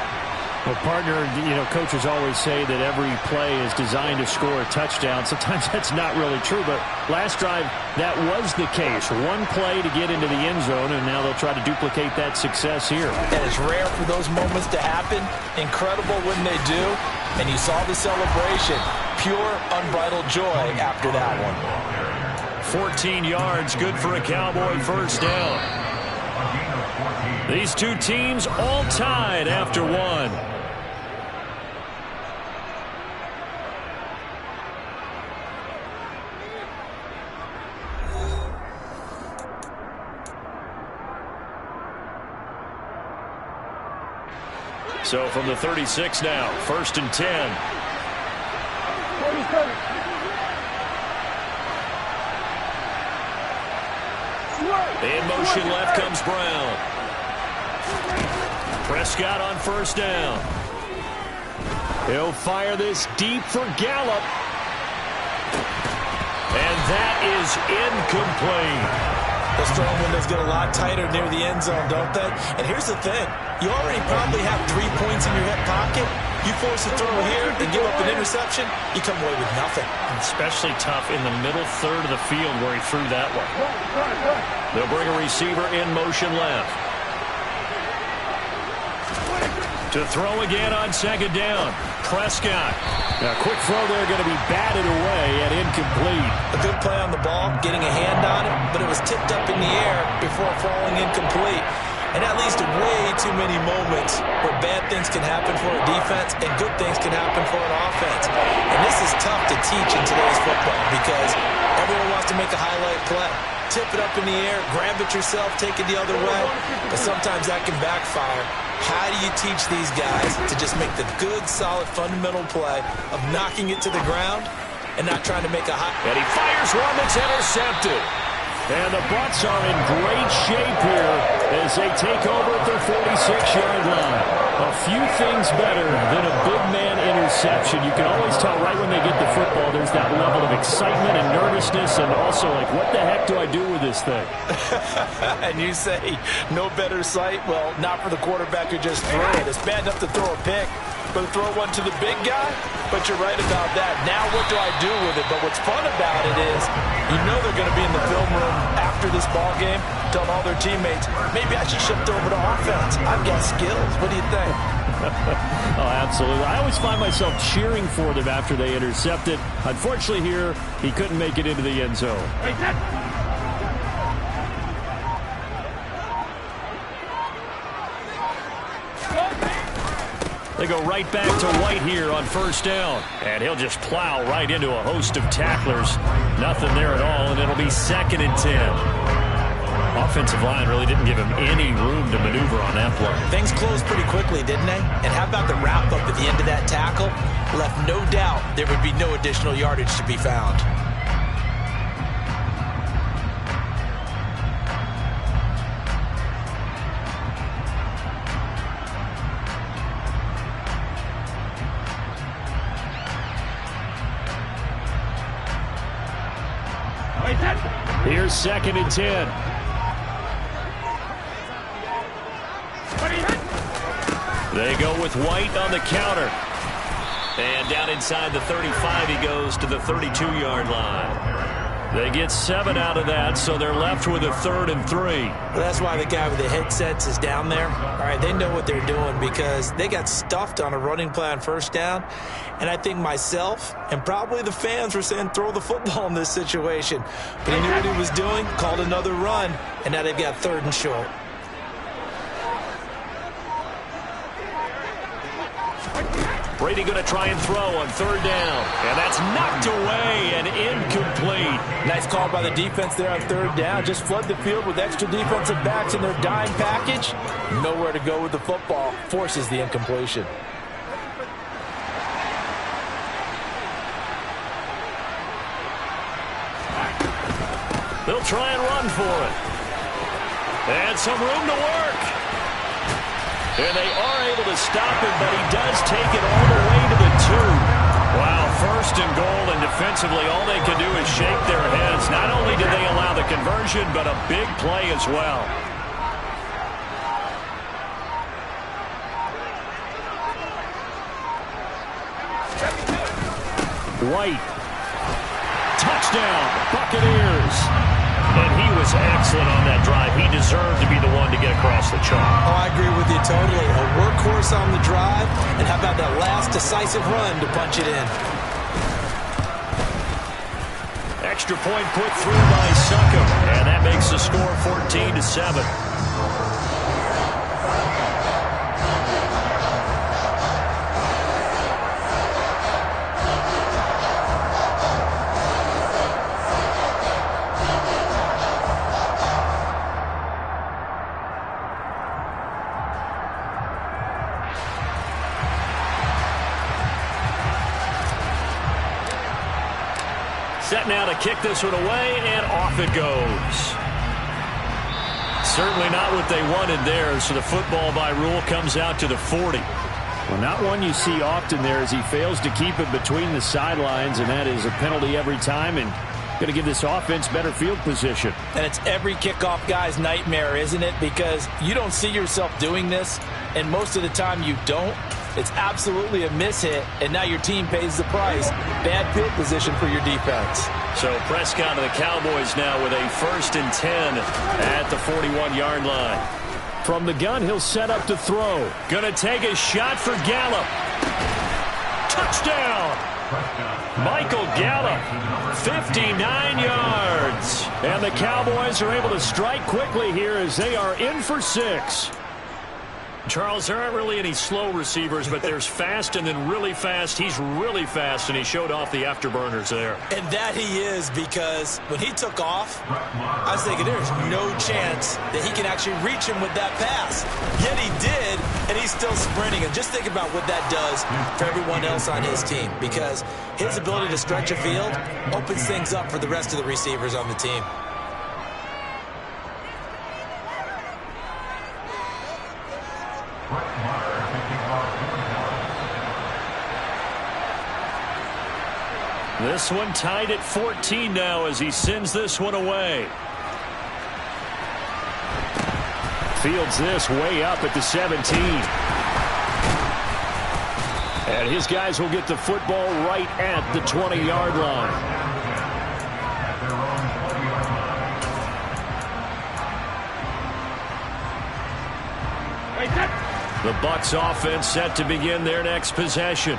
Well, partner, coaches always say that every play is designed to score a touchdown. Sometimes that's not really true, but last drive, that was the case. One play to get into the end zone, and now they'll try to duplicate that success here. And it's rare for those moments to happen. Incredible when they do. And you saw the celebration. Pure, unbridled joy after that one. 14 yards, good for a Cowboy first down. These two teams all tied after 1. So from the 36 now, 1st and 10. In motion left comes Brown. Prescott on 1st down. He'll fire this deep for Gallup. And that is incomplete. Those throwing windows get a lot tighter near the end zone, don't they? And here's the thing. You already probably have 3 points in your hip pocket. You force a throw here and give up an interception, you come away with nothing. Especially tough in the middle third of the field where he threw that one. They'll bring a receiver in motion left. To throw again on 2nd down. Prescott. Now, quick throw there, going to be batted away and incomplete. A good play on the ball, getting a hand on it, but it was tipped up in the air before falling incomplete. And that leads to way too many moments where bad things can happen for a defense and good things can happen for an offense. And this is tough to teach in today's football because everyone wants to make a highlight play. Tip it up in the air, grab it yourself, take it the other way. But sometimes that can backfire. How do you teach these guys to just make the good, solid, fundamental play of knocking it to the ground and not trying to make a high... And he fires one that's intercepted. And the Bucs are in great shape here as they take over at their 46-yard line. A few things better than a big man interception. You can always tell right when they get the football, there's that level of excitement and nervousness and also like, what the heck do I do with this thing? And you say, no better sight? Well, not for the quarterback who just threw it. It's bad enough to throw a pick, but to throw one to the big guy? But you're right about that. Now what do I do with it? But what's fun about it is you know they're going to be in the film room after this ball game telling all their teammates, maybe I should shift over to offense. I've got skills. What do you think? Oh, absolutely. I always find myself cheering for them after they intercept it. Unfortunately here, he couldn't make it into the end zone. They go right back to White here on 1st down. And he'll just plow right into a host of tacklers. Nothing there at all, and it'll be 2nd and 10. offensive line really didn't give him any room to maneuver on that play. Things closed pretty quickly, didn't they? And how about the wrap-up at the end of that tackle? Left no doubt there would be no additional yardage to be found. Here's 2nd and 10. They go with White on the counter. And down inside the 35, he goes to the 32-yard line. They get 7 out of that, so they're left with a 3rd and 3. Well, that's why the guy with the headsets is down there. All right, they know what they're doing because they got stuffed on a running play on 1st down. And I think myself and probably the fans were saying throw the football in this situation. But he knew what he was doing, called another run, and now they've got 3rd and short. Brady going to try and throw on 3rd down. And that's knocked away and incomplete. Nice call by the defense there on 3rd down. Just flood the field with extra defensive backs in their dime package. Nowhere to go with the football. Forces the incompletion. They'll try and run for it. And some room to work. And they are able to stop him, but he does take it all the way to the 2. Wow, 1st and goal, and defensively all they can do is shake their heads. Not only did they allow the conversion, but a big play as well. White. Touchdown, Buccaneers. And he was excellent on that drive. He deserved to be the one to get across the chalk. Oh, I agree with you totally. A workhorse on the drive, and how about that last decisive run to punch it in? Extra point put through by Succop, and that makes the score 14-7. Set now to kick this one away, and off it goes. Certainly not what they wanted there, so the football by rule comes out to the 40. Well, not one you see often there as he fails to keep it between the sidelines, and that is a penalty every time, and going to give this offense better field position. And it's every kickoff guy's nightmare, isn't it? Because you don't see yourself doing this, and most of the time you don't. It's absolutely a mishit, and now your team pays the price. Bad field position for your defense. So Prescott and the Cowboys now with a 1st and 10 at the 41-yard line. From the gun, he'll set up to throw. Going to take a shot for Gallup. Touchdown! Michael Gallup, 59 yards. And the Cowboys are able to strike quickly here as they are in for 6. Charles, there aren't really any slow receivers, but there's fast and then really fast. He's really fast, and he showed off the afterburners there. And that he is, because when he took off, I was thinking there's no chance that he can actually reach him with that pass. Yet he did, and he's still sprinting. And just think about what that does for everyone else on his team, because his ability to stretch a field opens things up for the rest of the receivers on the team. This one tied at 14 now as he sends this one away. Fields this way up at the 17. And his guys will get the football right at the 20-yard line. The Bucs offense set to begin their next possession.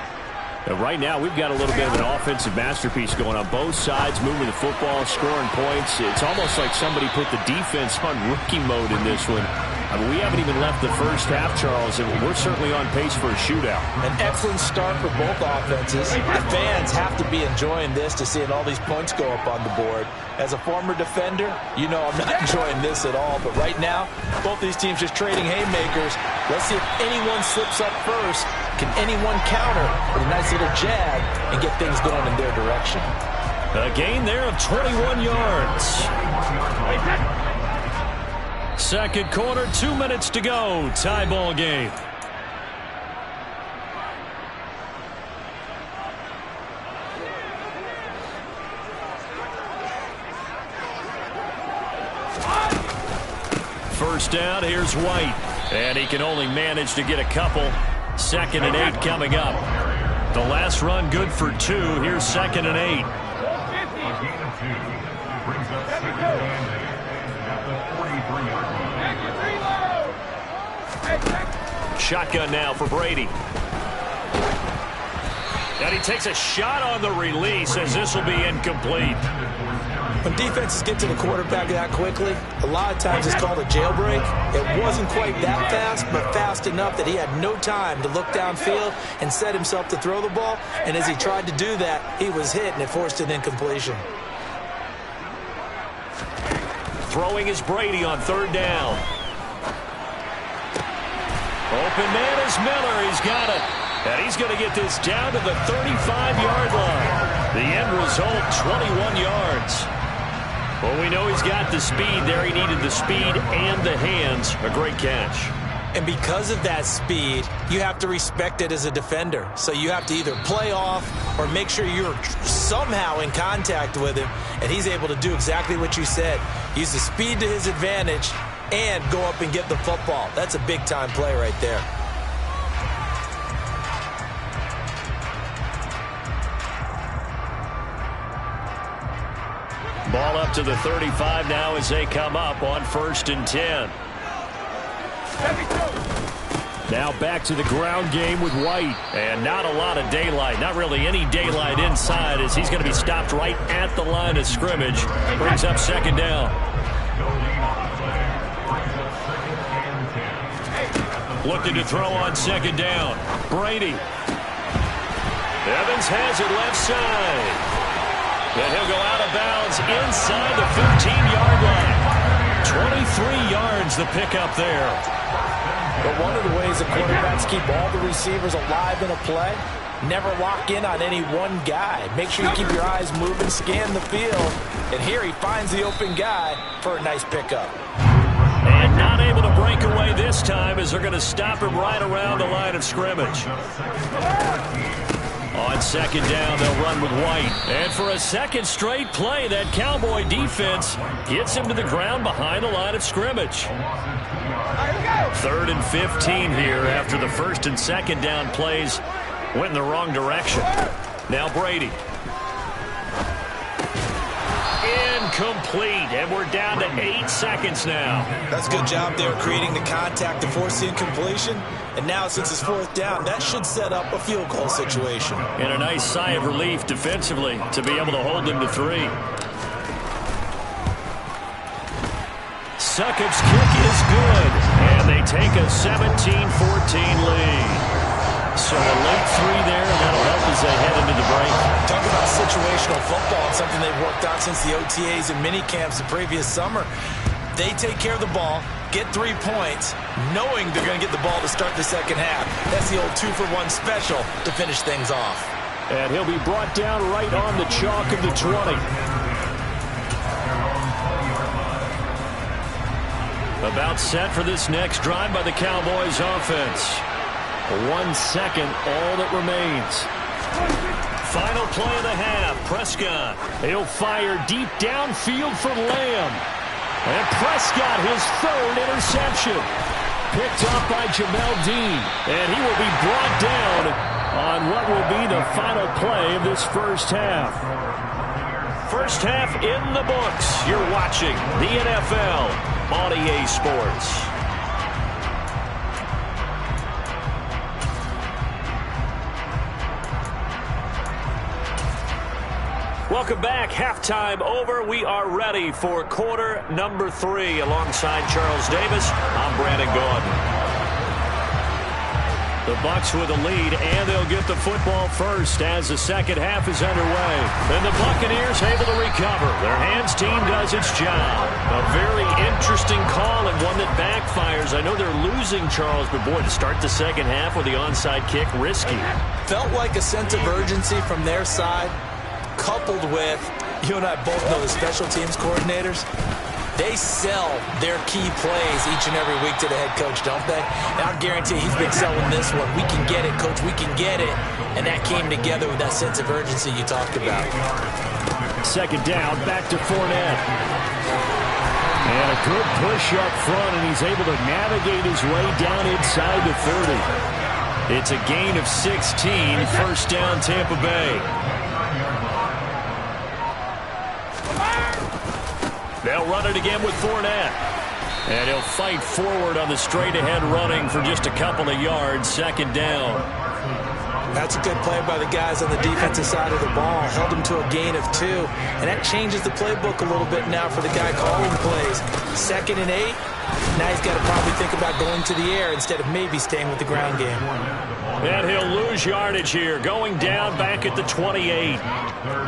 And right now, we've got a little bit of an offensive masterpiece going on both sides, moving the football, scoring points. It's almost like somebody put the defense on rookie mode in this one. I mean, we haven't even left the first half, Charles, and we're certainly on pace for a shootout. An excellent start for both offenses. The fans have to be enjoying this to seeing all these points go up on the board. As a former defender, you know I'm not enjoying this at all. But right now, both these teams just trading haymakers. Let's see if anyone slips up first. Can anyone counter with a nice little jab and get things going in their direction? A gain there of 21 yards. Second quarter, 2 minutes to go. Tie ball game. First down, here's White. And he can only manage to get a couple. 2nd and 8 coming up. The last run good for 2. Here's 2nd and 8. A gain of 2 brings up 2nd and 8 at the 43-yard line. Shotgun now for Brady. And he takes a shot on the release as this will be incomplete. When defenses get to the quarterback that quickly, a lot of times it's called a jailbreak. It wasn't quite that fast, but fast enough that he had no time to look downfield and set himself to throw the ball. And as he tried to do that, he was hit, and it forced an incompletion. Throwing is Brady on 3rd down. Open man is Miller. He's got it. And he's going to get this down to the 35-yard line. The end result, 21 yards. Well, we know he's got the speed there. He needed the speed and the hands. A great catch. And because of that speed, you have to respect it as a defender. So you have to either play off or make sure you're somehow in contact with him. And he's able to do exactly what you said. Use the speed to his advantage and go up and get the football. That's a big-time play right there. Ball up to the 35 now as they come up on 1st and 10. Now back to the ground game with White. And not a lot of daylight. Not really any daylight inside as he's going to be stopped right at the line of scrimmage. Brings up 2nd down. Looking to throw on 2nd down. Brady. Evans has it left side. And he'll go out of bounds inside the 15-yard line. 23 yards the pickup there. But one of the ways the quarterbacks keep all the receivers alive in a play, never lock in on any one guy. Make sure you keep your eyes moving, scan the field. And here he finds the open guy for a nice pickup. And not able to break away this time as they're going to stop him right around the line of scrimmage. On 2nd down, they'll run with White. And for a 2nd straight play, that Cowboy defense gets him to the ground behind the line of scrimmage. 3rd and 15 here after the 1st and 2nd down plays went in the wrong direction. Now Brady. Incomplete, and we're down to 8 seconds now. That's a good job there creating the contact to force the incompletion. And now since it's 4th down, that should set up a field goal situation. And a nice sigh of relief defensively to be able to hold them to 3. Succop's kick is good, and they take a 17-14 lead. So a late 3 there, and that'll help as they head into the break. Talk about situational football, and something they've worked on since the OTAs and mini camps the previous summer. They take care of the ball, get 3 points, knowing they're going to get the ball to start the 2nd half. That's the old 2-for-1 special to finish things off. And he'll be brought down right on the chalk of the 20. About set for this next drive by the Cowboys offense. 1 second, all that remains. Final play of the half. Prescott. He'll fire deep downfield for Lamb. And Prescott, his 3rd interception. Picked up by Jamel Dean. And he will be brought down on what will be the final play of this 1st half. First half in the books. You're watching the NFL on EA Sports. Welcome back. Halftime over. We are ready for quarter number 3. Alongside Charles Davis, I'm Brandon Gaudin. The Bucs with a lead, and they'll get the football first as the second half is underway. And the Buccaneers able to recover. Their hands team does its job. A very interesting call and one that backfires. I know they're losing, Charles, but boy, to start the second half with the onside kick, risky. Felt like a sense of urgency from their side, coupled with, you and I both know the special teams coordinators. They sell their key plays each and every week to the head coach, don't they? And I'll guarantee he's been selling this one. We can get it, coach. We can get it. And that came together with that sense of urgency you talked about. Second down, back to Fournette. And a good push up front, and he's able to navigate his way down inside the 30. It's a gain of 16, first down Tampa Bay. They'll run it again with Fournette. And he'll fight forward on the straight-ahead running for just a couple of yards, second down. That's a good play by the guys on the defensive side of the ball. Held them to a gain of 2. And that changes the playbook a little bit now for the guy calling plays. 2nd and 8. Now he's got to probably think about going to the air instead of maybe staying with the ground game. And he'll lose yardage here, going down back at the 28.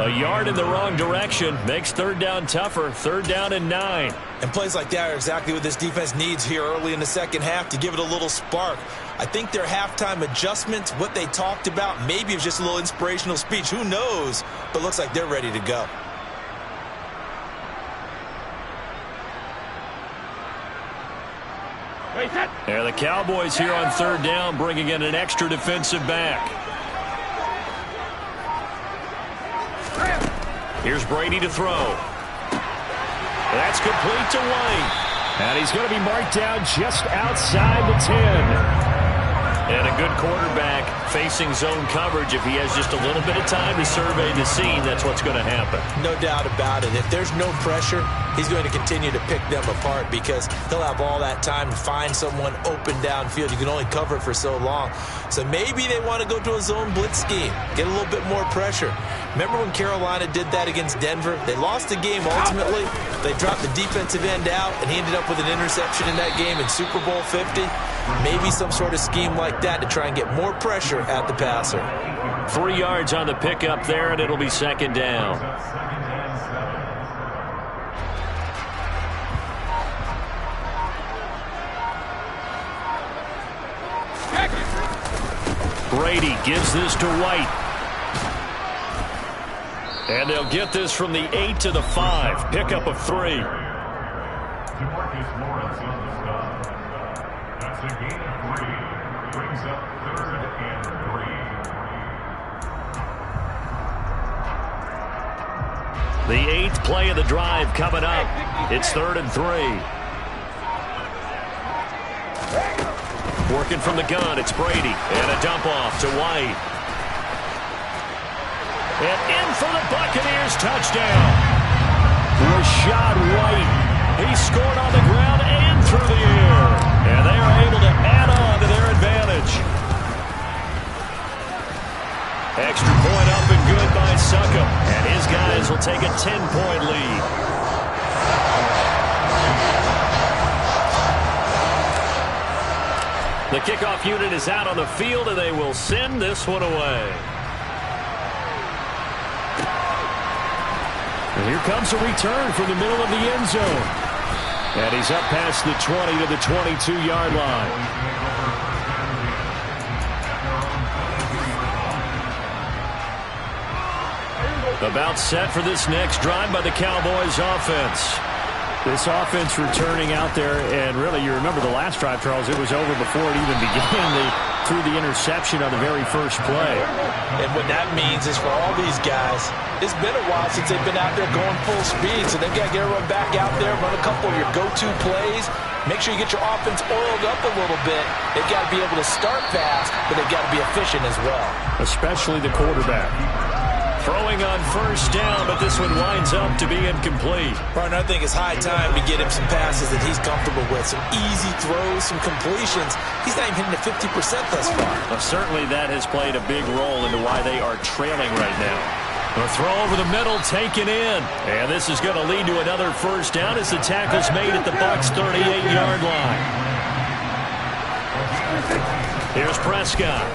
A yard in the wrong direction makes third down tougher. Third down and 9. And plays like that are exactly what this defense needs here early in the second half to give it a little spark. I think their halftime adjustments, what they talked about, maybe it was just a little inspirational speech. Who knows? But looks like they're ready to go. And the Cowboys here on third down, bringing in an extra defensive back. Here's Brady to throw. That's complete to White. And he's going to be marked down just outside the 10. And a good quarterback facing zone coverage. If he has just a little bit of time to survey the scene, that's what's going to happen. No doubt about it. If there's no pressure, he's going to continue to pick them apart because he'll have all that time to find someone open downfield. You can only cover it for so long. So maybe they want to go to a zone blitz scheme, get a little bit more pressure. Remember when Carolina did that against Denver? They lost the game ultimately. They dropped the defensive end out, and he ended up with an interception in that game in Super Bowl 50. Maybe some sort of scheme like that to try and get more pressure at the passer. 3 yards on the pickup there, and it'll be second down. Brady gives this to White. And they'll get this from the 8 to the 5. Pickup of 3. DeMarcus Lawrence on the stop. That's a gain of 3. Brings up 3rd and 3. The 8th play of the drive coming up. It's 3rd and 3. Working from the gun, it's Brady. And a dump off to White. And in for the Buccaneers, touchdown. Rachaad White. He scored on the ground and through the air. And they are able to add on to their advantage. Extra point up and good by Succop. And his guys will take a 10-point lead. The kickoff unit is out on the field, and they will send this one away. And here comes a return from the middle of the end zone. And he's up past the 20 to the 22-yard line. About set for this next drive by the Cowboys offense. This offense returning out there, and really, you remember the last drive, Charles, it was over before it even began. They threw the interception on the very first play. And what that means is for all these guys, it's been a while since they've been out there going full speed, so they've got to get everyone back out there, run a couple of your go-to plays, make sure you get your offense oiled up a little bit. They've got to be able to start fast, but they've got to be efficient as well. Especially the quarterback. Throwing on first down, but this one winds up to be incomplete. Partner, I think it's high time to get him some passes that he's comfortable with. Some easy throws, some completions. He's not even hitting the 50% thus far. Well, certainly that has played a big role into why they are trailing right now. A throw over the middle, taken in. And this is going to lead to another first down as the tackle's made at the Bucs' 38-yard line. Here's Prescott.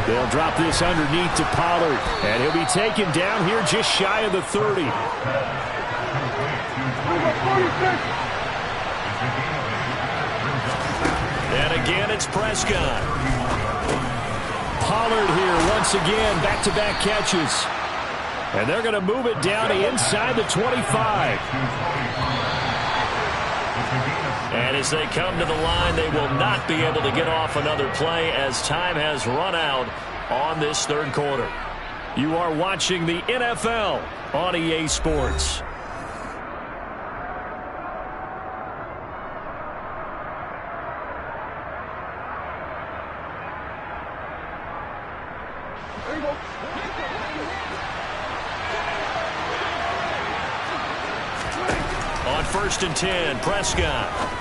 They'll drop this underneath to Pollard, and he'll be taken down here just shy of the 30. And again, it's Prescott. Pollard here once again, back-to-back catches. And they're going to move it down to inside the 25. And as they come to the line, they will not be able to get off another play as time has run out on this third quarter. You are watching the NFL on EA Sports. On 1st and 10, Prescott.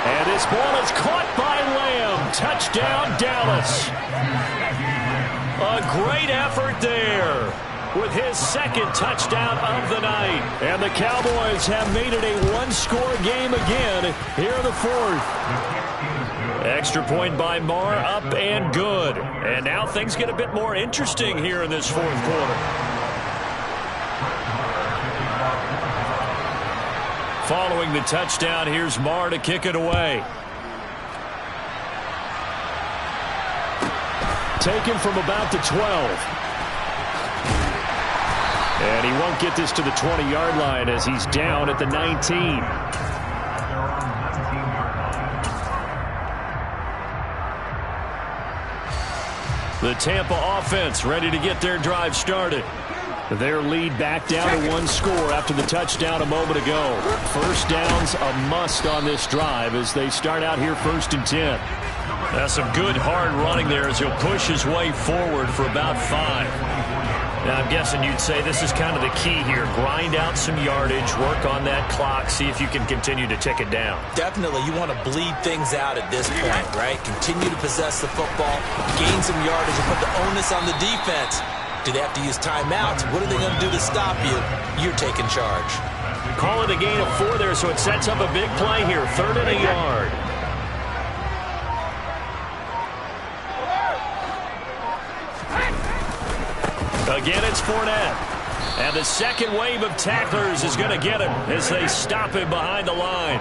And this ball is caught by Lamb. Touchdown, Dallas. A great effort there with his second touchdown of the night. And the Cowboys have made it a one-score game again here in the fourth. Extra point by Marr, up and good. And now things get a bit more interesting here in this fourth quarter. Following the touchdown, here's Marr to kick it away. Taken from about the 12. And he won't get this to the 20-yard line as he's down at the 19. The Tampa offense ready to get their drive started. Their lead back down to one score after the touchdown a moment ago. First down's a must on this drive as they start out here 1st and 10. That's some good hard running there as he'll push his way forward for about 5. Now I'm guessing you'd say this is kind of the key here. Grind out some yardage, work on that clock, see if you can continue to tick it down. Definitely, you want to bleed things out at this point, right? Continue to possess the football, gain some yardage, and put the onus on the defense. Do they have to use timeouts? What are they going to do to stop you? You're taking charge. Call it a gain of 4 there, so it sets up a big play here. 3rd and a yard. Again, it's Fournette. And the second wave of tacklers is going to get him as they stop him behind the line.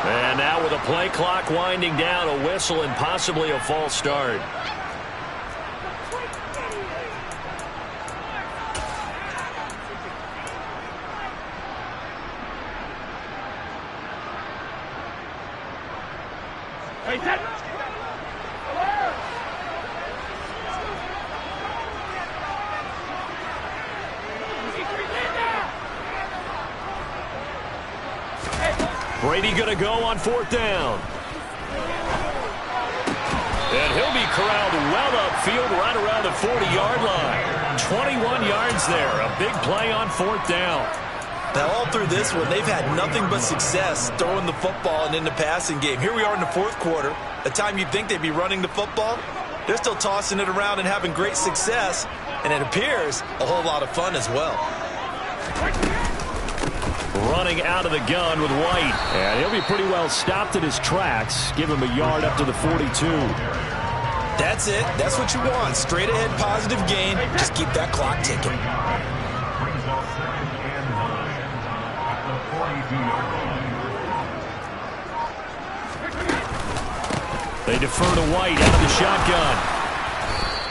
And now with a play clock winding down, a whistle and possibly a false start. Brady going to go on 4th down. And he'll be corralled well upfield right around the 40-yard line. 21 yards there. A big play on 4th down. Now, all through this one, they've had nothing but success throwing the football and in the passing game. Here we are in the fourth quarter. The time you'd think they'd be running the football, they're still tossing it around and having great success. And it appears a whole lot of fun as well. Running out of the gun with White. And he'll be pretty well stopped in his tracks. Give him a yard up to the 42. That's it. That's what you want. Straight ahead positive gain. Just keep that clock ticking. Brings up 2nd and 9 at the 42-yard line. They defer to White out of the shotgun.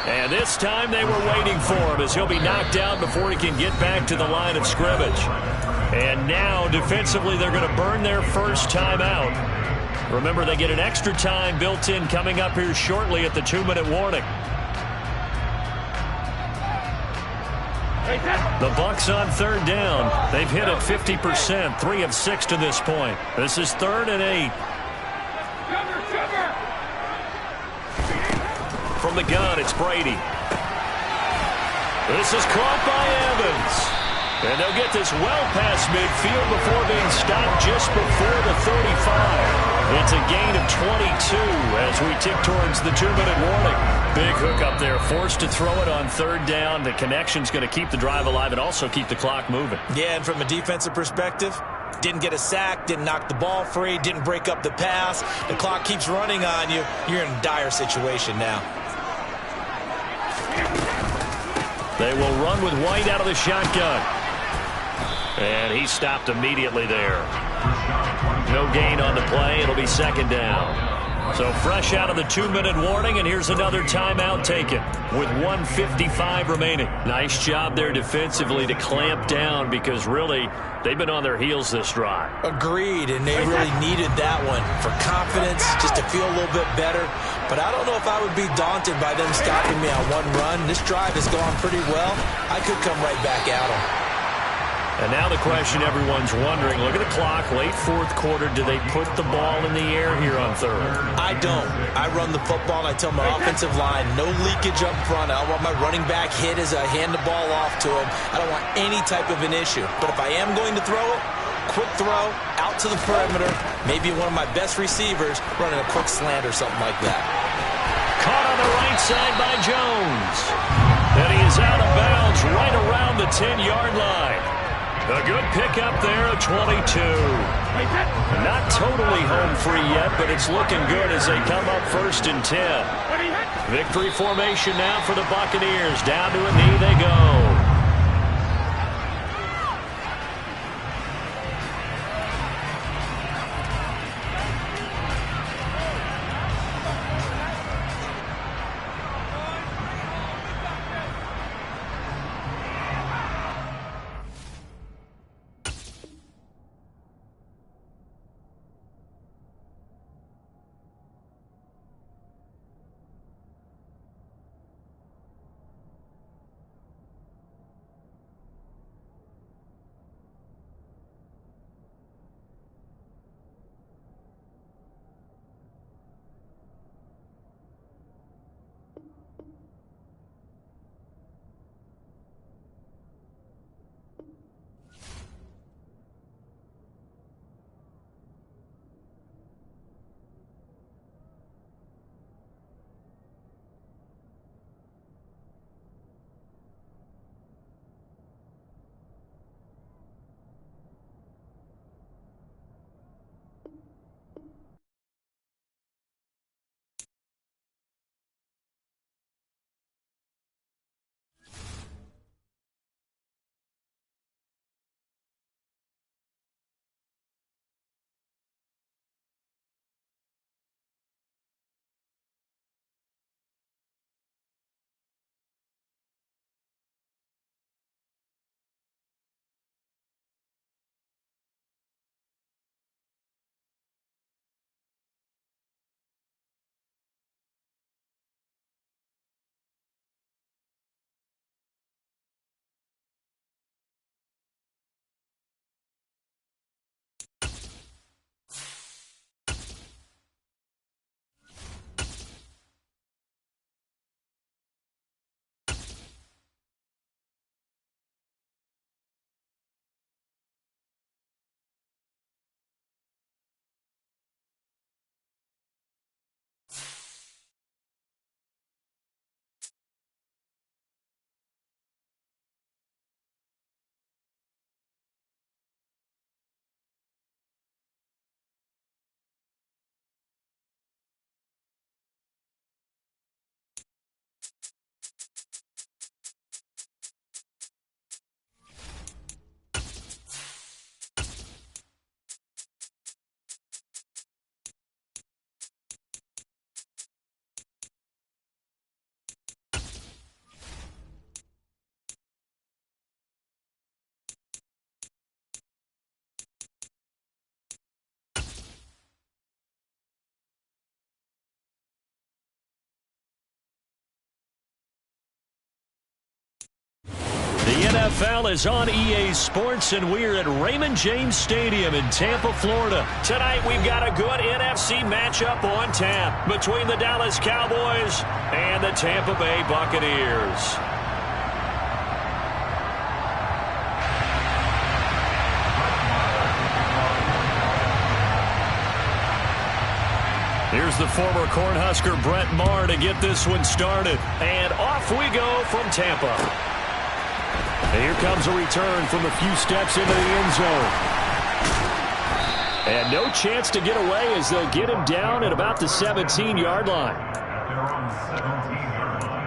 And this time they were waiting for him as he'll be knocked down before he can get back to the line of scrimmage. And now, defensively, they're going to burn their first timeout. Remember, they get an extra time built in coming up here shortly at the 2-minute warning. The Bucs on third down. They've hit it 50%, 3 of 6 to this point. This is 3rd and 8. From the gun, it's Brady. This is caught by Evans. And they'll get this well past midfield before being stopped just before the 35. It's a gain of 22 as we tick towards the 2-minute warning. Big hook up there, forced to throw it on third down. The connection's going to keep the drive alive and also keep the clock moving. Yeah, and from a defensive perspective, didn't get a sack, didn't knock the ball free, didn't break up the pass. The clock keeps running on you. You're in a dire situation now. They will run with White out of the shotgun. And he stopped immediately there. No gain on the play. It'll be 2nd down. So fresh out of the 2-minute warning, and here's another timeout taken with 1:55 remaining. Nice job there defensively to clamp down because really they've been on their heels this drive. Agreed, and they really needed that one for confidence, just to feel a little bit better. But I don't know if I would be daunted by them stopping me on one run. This drive has gone pretty well. I could come right back at them. And now the question everyone's wondering, look at the clock, late 4th quarter, do they put the ball in the air here on 3rd? I don't. I run the football, and I tell my offensive line, no leakage up front. I don't want my running back hit as I hand the ball off to him. I don't want any type of an issue. But if I am going to throw it, quick throw, out to the perimeter, maybe one of my best receivers running a quick slant or something like that. Caught on the right side by Jones. And he is out of bounds right around the 10-yard line. A good pickup there at 22. Not totally home free yet, but it's looking good as they come up 1st and 10. Victory formation now for the Buccaneers. Down to a knee they go. NFL is on EA Sports, and we're at Raymond James Stadium in Tampa, Florida. Tonight, we've got a good NFC matchup on tap between the Dallas Cowboys and the Tampa Bay Buccaneers. Here's the former Cornhusker Brett Maher to get this one started. And off we go from Tampa. And here comes a return from a few steps into the end zone. And no chance to get away as they'll get him down at about the 17-yard line. They're on the 17-yard line.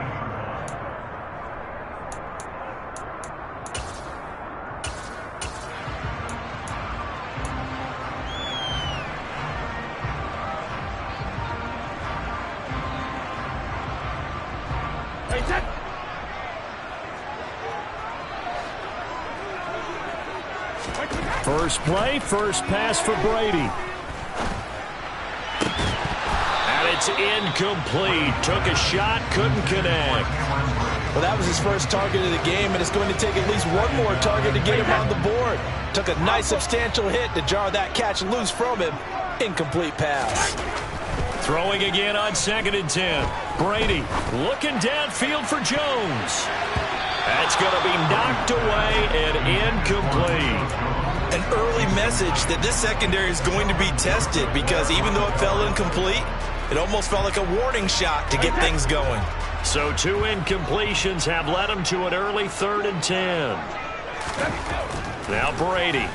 First play, first pass for Brady. And it's incomplete. Took a shot, couldn't connect. Well, that was his first target of the game, and it's going to take at least one more target to get him on the board. Took a nice substantial hit to jar that catch loose from him. Incomplete pass. Throwing again on 2nd and 10. Brady looking downfield for Jones. That's going to be knocked away and incomplete. An early message that this secondary is going to be tested, because even though it fell incomplete, it almost felt like a warning shot to get things going. So 2 incompletions have led him to an early 3rd and 10. Now Brady.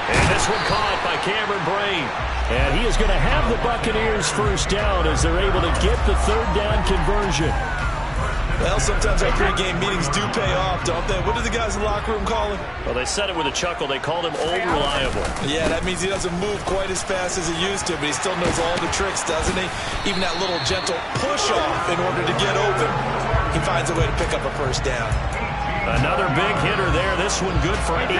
And this one caught by Cameron Brate. And he is going to have the Buccaneers first down as they're able to get the 3rd down conversion. Well, sometimes our pregame meetings do pay off, don't they? What do the guys in the locker room call him? Well, they said it with a chuckle. They called him Old Reliable. Yeah, that means he doesn't move quite as fast as he used to, but he still knows all the tricks, doesn't he? Even that little gentle push-off in order to get open. He finds a way to pick up a first down. Another big hitter there. This one good for 18.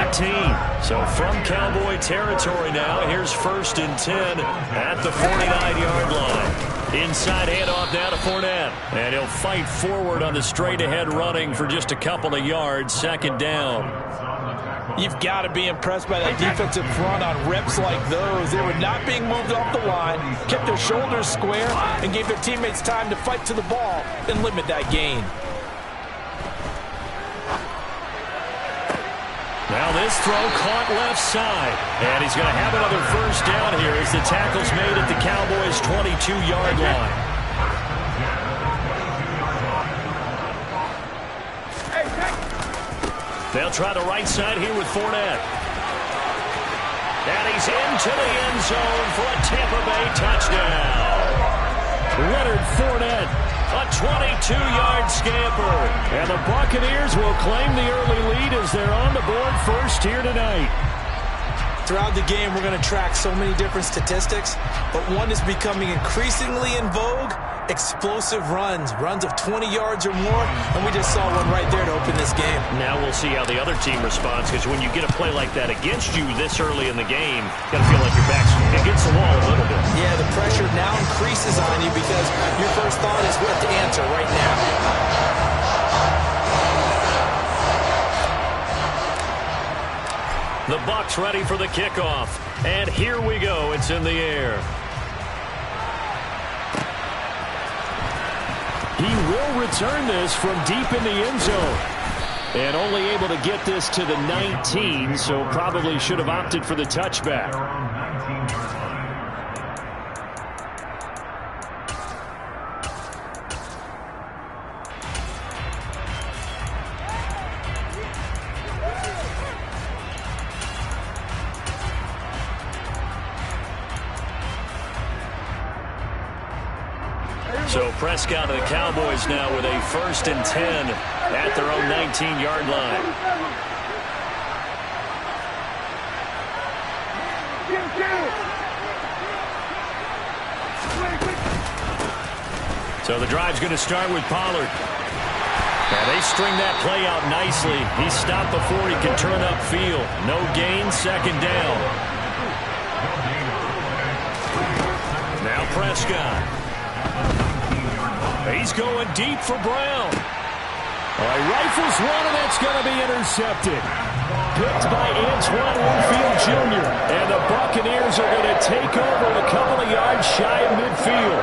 So from Cowboy territory now, here's 1st and 10 at the 49-yard line. Inside handoff now to Fournette. And he'll fight forward on the straight-ahead running for just a couple of yards. 2nd down. You've got to be impressed by that defensive front on reps like those. They were not being moved off the line, kept their shoulders square, and gave their teammates time to fight to the ball and limit that gain. Now this throw caught left side. And he's going to have another first down here as the tackle's made at the Cowboys' 22-yard line. They'll try the right side here with Fournette. And he's into the end zone for a Tampa Bay touchdown. Leonard Fournette. A 22-yard scamper. And the Buccaneers will claim the early lead as they're on the board first here tonight. Throughout the game, we're going to track so many different statistics, but one is becoming increasingly in vogue: explosive runs of 20 yards or more, and we just saw one right there to open this game. Now we'll see how the other team responds, because when you get a play like that against you this early in the game, you got to feel like your back's against the wall a little bit. Yeah, the pressure now increases on you because your first thought is what to answer right now. The Bucs ready for the kickoff. And here we go. It's in the air. He will return this from deep in the end zone. And only able to get this to the 19, so probably should have opted for the touchback. So Prescott and the Cowboys now with a 1st and 10 at their own 19-yard line. So the drive's going to start with Pollard. Now they string that play out nicely. He stopped before he can turn upfield. No gain, 2nd down. Now Prescott. He's going deep for Brown. Rifles one, and that's going to be intercepted. Picked by Antoine Winfield Jr. And the Buccaneers are going to take over a couple of yards shy of midfield.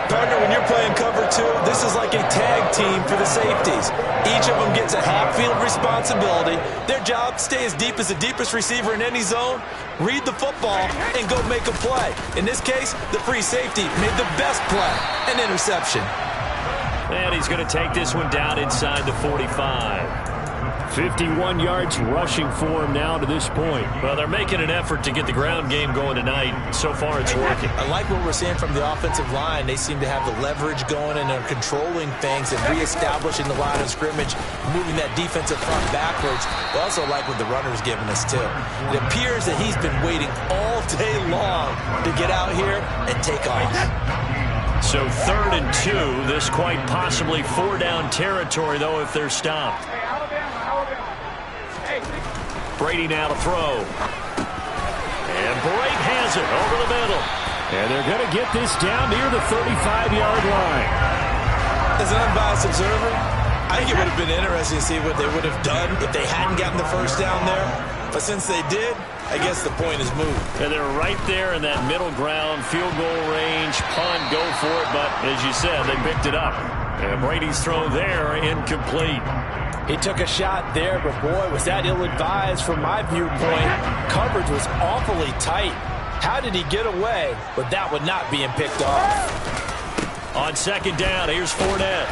Partner, when you're playing cover two, this is like a tag team for the safeties. Each of them gets a half-field responsibility. Their job, stay as deep as the deepest receiver in any zone, read the football, and go make a play. In this case, the free safety made the best play, an interception. And he's going to take this one down inside the 45. 51 yards rushing for him now to this point. Well, they're making an effort to get the ground game going tonight. So far, it's working. I like what we're seeing from the offensive line. They seem to have the leverage going, and they're controlling things and reestablishing the line of scrimmage, moving that defensive front backwards. I also like what the runner's giving us, too. It appears that he's been waiting all day long to get out here and take off. So 3rd and 2. This quite possibly 4-down territory, though, if they're stopped. Brady now to throw. And Brate has it over the middle. And they're going to get this down near the 35-yard line. As an unbiased observer, I think it would have been interesting to see what they would have done if they hadn't gotten the first down there. But since they did, I guess the point is moved. And they're right there in that middle ground, field goal range, punt, go for it. But as you said, they picked it up. And Brady's throw there, incomplete. He took a shot there, but boy, was that ill-advised from my viewpoint. Coverage was awfully tight. How did he get away with that one not being picked off? On 2nd down, here's Fournette.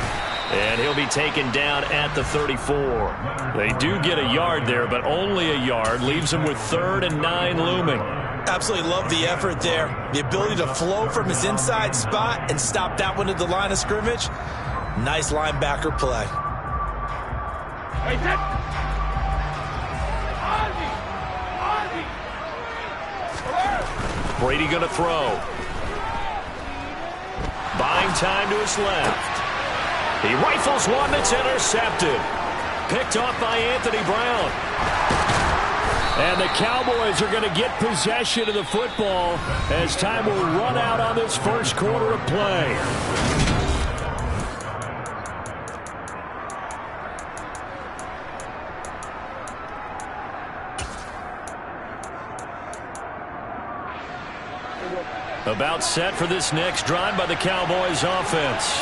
And he'll be taken down at the 34. They do get a yard there, but only a yard. Leaves them with 3rd and 9 looming. Absolutely love the effort there. The ability to flow from his inside spot and stop that one at the line of scrimmage. Nice linebacker play. Brady going to throw. Buying time to his left. He rifles one that's intercepted. Picked off by Anthony Brown. And the Cowboys are going to get possession of the football as time will run out on this first quarter of play. About set for this next drive by the Cowboys offense.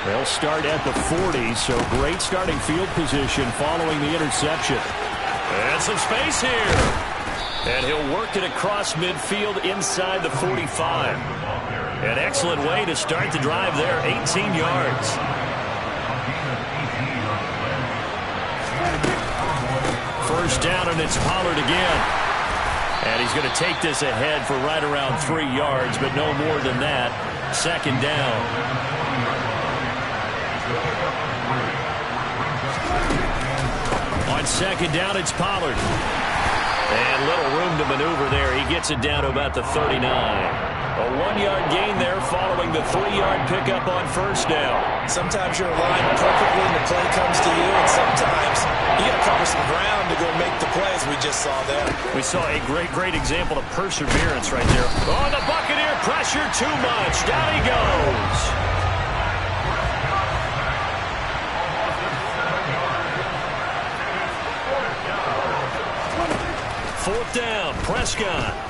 They'll start at the 40, so great starting field position following the interception. And some space here. And he'll work it across midfield inside the 45. An excellent way to start the drive there, 18 yards. First down, and it's Pollard again. And he's going to take this ahead for right around 3 yards, but no more than that. 2nd down. On 2nd down, it's Pollard. And little room to maneuver there. He gets it down to about the 39. A 1-yard gain there following the 3-yard pickup on first down. Sometimes you're aligned perfectly and the play comes to you, and sometimes you got to cover some ground to go make the plays we just saw there. We saw a great example of perseverance right there. Oh, the Buccaneer pressure too much. Down he goes. Fourth down, Prescott.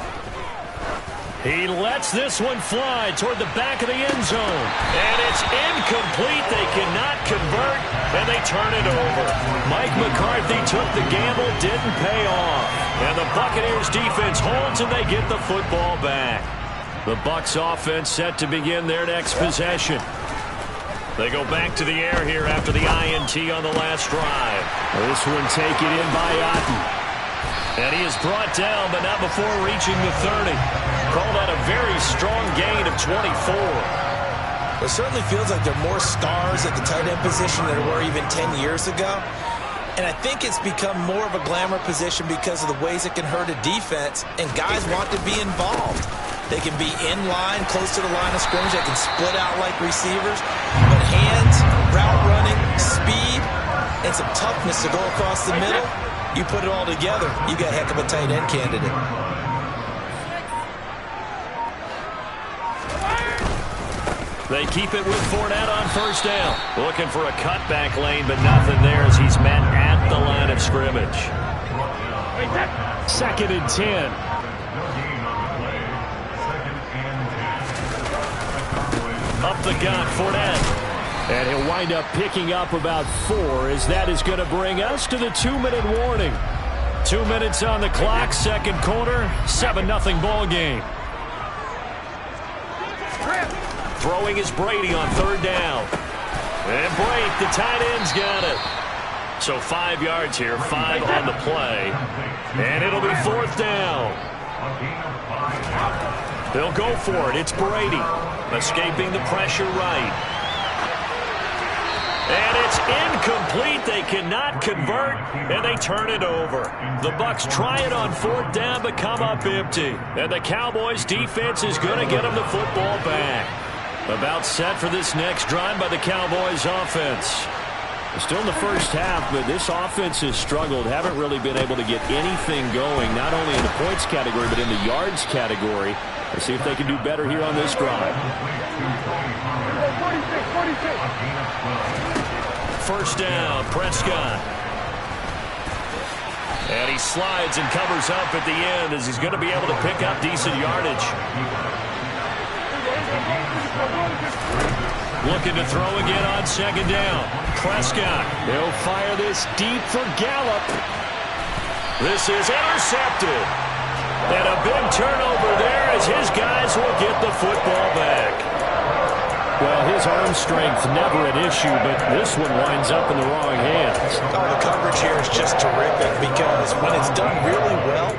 He lets this one fly toward the back of the end zone. And it's incomplete. They cannot convert, and they turn it over. Mike McCarthy took the gamble, didn't pay off. And the Buccaneers defense holds, and they get the football back. The Bucs offense set to begin their next possession. They go back to the air here after the INT on the last drive. This one taken in by Otten. And he is brought down, but not before reaching the 30. Call that a very strong gain of 24. It certainly feels like there are more stars at the tight end position than there were even 10 years ago. And I think it's become more of a glamour position because of the ways it can hurt a defense, and guys want to be involved. They can be in line, close to the line of scrimmage. They can split out like receivers. But hands, route running, speed, and some toughness to go across the middle, you put it all together, you got a heck of a tight end candidate. They keep it with Fournette on first down. Looking for a cutback lane, but nothing there as he's met at the line of scrimmage. 2nd and 10. Up the gun, Fournette. And he'll wind up picking up about 4 as that is going to bring us to the 2-minute warning. 2 minutes on the clock, second quarter, 7-0 ball game. Throwing is Brady on third down. And Brady, the tight end's got it. So 5 yards here, 5 on the play. And it'll be 4th down. They'll go for it. It's Brady. Escaping the pressure right. And it's incomplete. They cannot convert, and they turn it over. The Bucs try it on 4th down, but come up empty. And the Cowboys defense is going to get them the football back. About set for this next drive by the Cowboys offense. Still in the first half, but this offense has struggled. Haven't really been able to get anything going, not only in the points category, but in the yards category. Let's see if they can do better here on this drive. First down, Prescott. And he slides and covers up at the end as he's going to be able to pick up decent yardage. Looking to throw again on second down. Prescott. They'll fire this deep for Gallup. This is intercepted. And a big turnover there as his guys will get the football back. Well, his arm strength never an issue, but this one winds up in the wrong hands. Oh, the coverage here is just terrific because when it's done really well,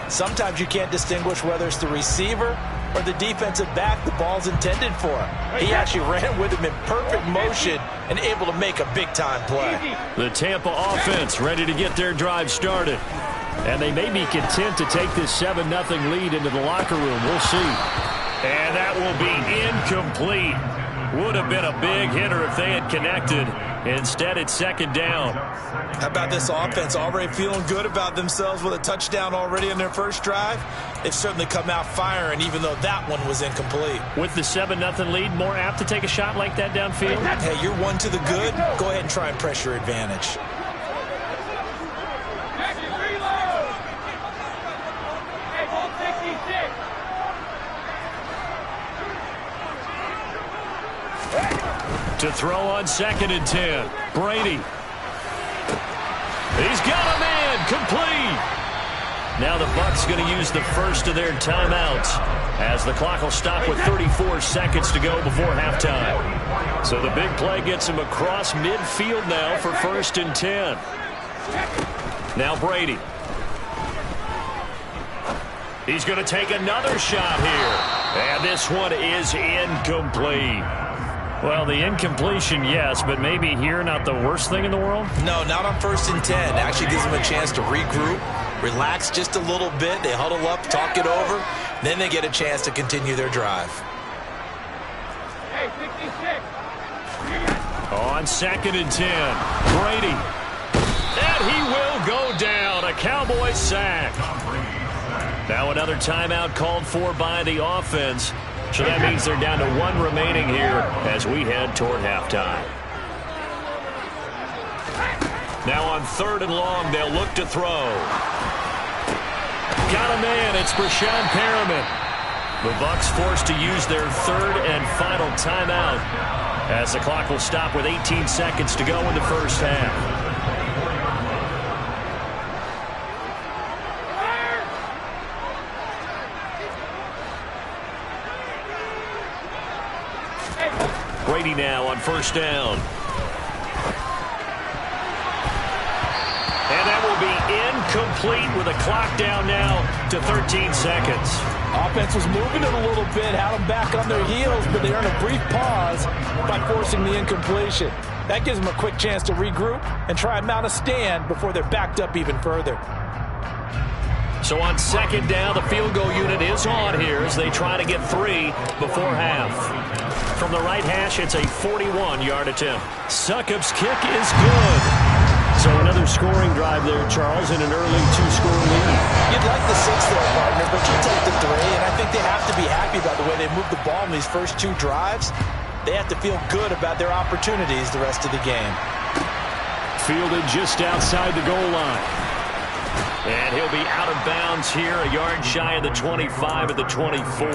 sometimes you can't distinguish whether it's the receiver or the defensive back the ball's intended for. He actually ran with him in perfect motion and able to make a big-time play. The Tampa offense ready to get their drive started. And they may be content to take this 7-0 lead into the locker room. We'll see. And that will be incomplete. Would have been a big hitter if they had connected. Instead, it's second down. How about this offense already feeling good about themselves with a touchdown already in their first drive? They've certainly come out firing, even though that one was incomplete. With the 7-0 lead, more apt to take a shot like that downfield? Hey, you're one to the good. Go ahead and try and press your advantage. To throw on 2nd and 10. Brady. He's got a man. Complete. Now the Bucs going to use the first of their timeouts as the clock will stop with 34 seconds to go before halftime. So the big play gets him across midfield now for 1st and 10. Now Brady. He's going to take another shot here. And this one is incomplete. Well, the incompletion, yes, but maybe here not the worst thing in the world? No, not on 1st and 10. Actually gives them a chance to regroup, relax just a little bit. They huddle up, talk it over. Then they get a chance to continue their drive. Hey, 66. On 2nd and 10, Brady. And he will go down. A Cowboys sack. Now another timeout called for by the offense. So that means they're down to 1 remaining here as we head toward halftime. Now on 3rd and long, they'll look to throw. Got a man. It's Breshad Perriman. The Bucs forced to use their 3rd and final timeout as the clock will stop with 18 seconds to go in the first half. Brady now on 1st down. And that will be incomplete with a clock down now to 13 seconds. Offense was moving it a little bit, had them back on their heels, but they earned a brief pause by forcing the incompletion. That gives them a quick chance to regroup and try and mount a stand before they're backed up even further. So on 2nd down, the field goal unit is on here as they try to get 3 before half. From the right hash, it's a 41-yard attempt. Succop's kick is good. So another scoring drive there, Charles, in an early 2-score lead. You'd like the 6 there, partner, but you take the 3, and I think think they have to be happy about the way they moved the ball in these first 2 drives. They have to feel good about their opportunities the rest of the game. Fielded just outside the goal line. And he'll be out of bounds here, a yard shy of the 25 at the 24.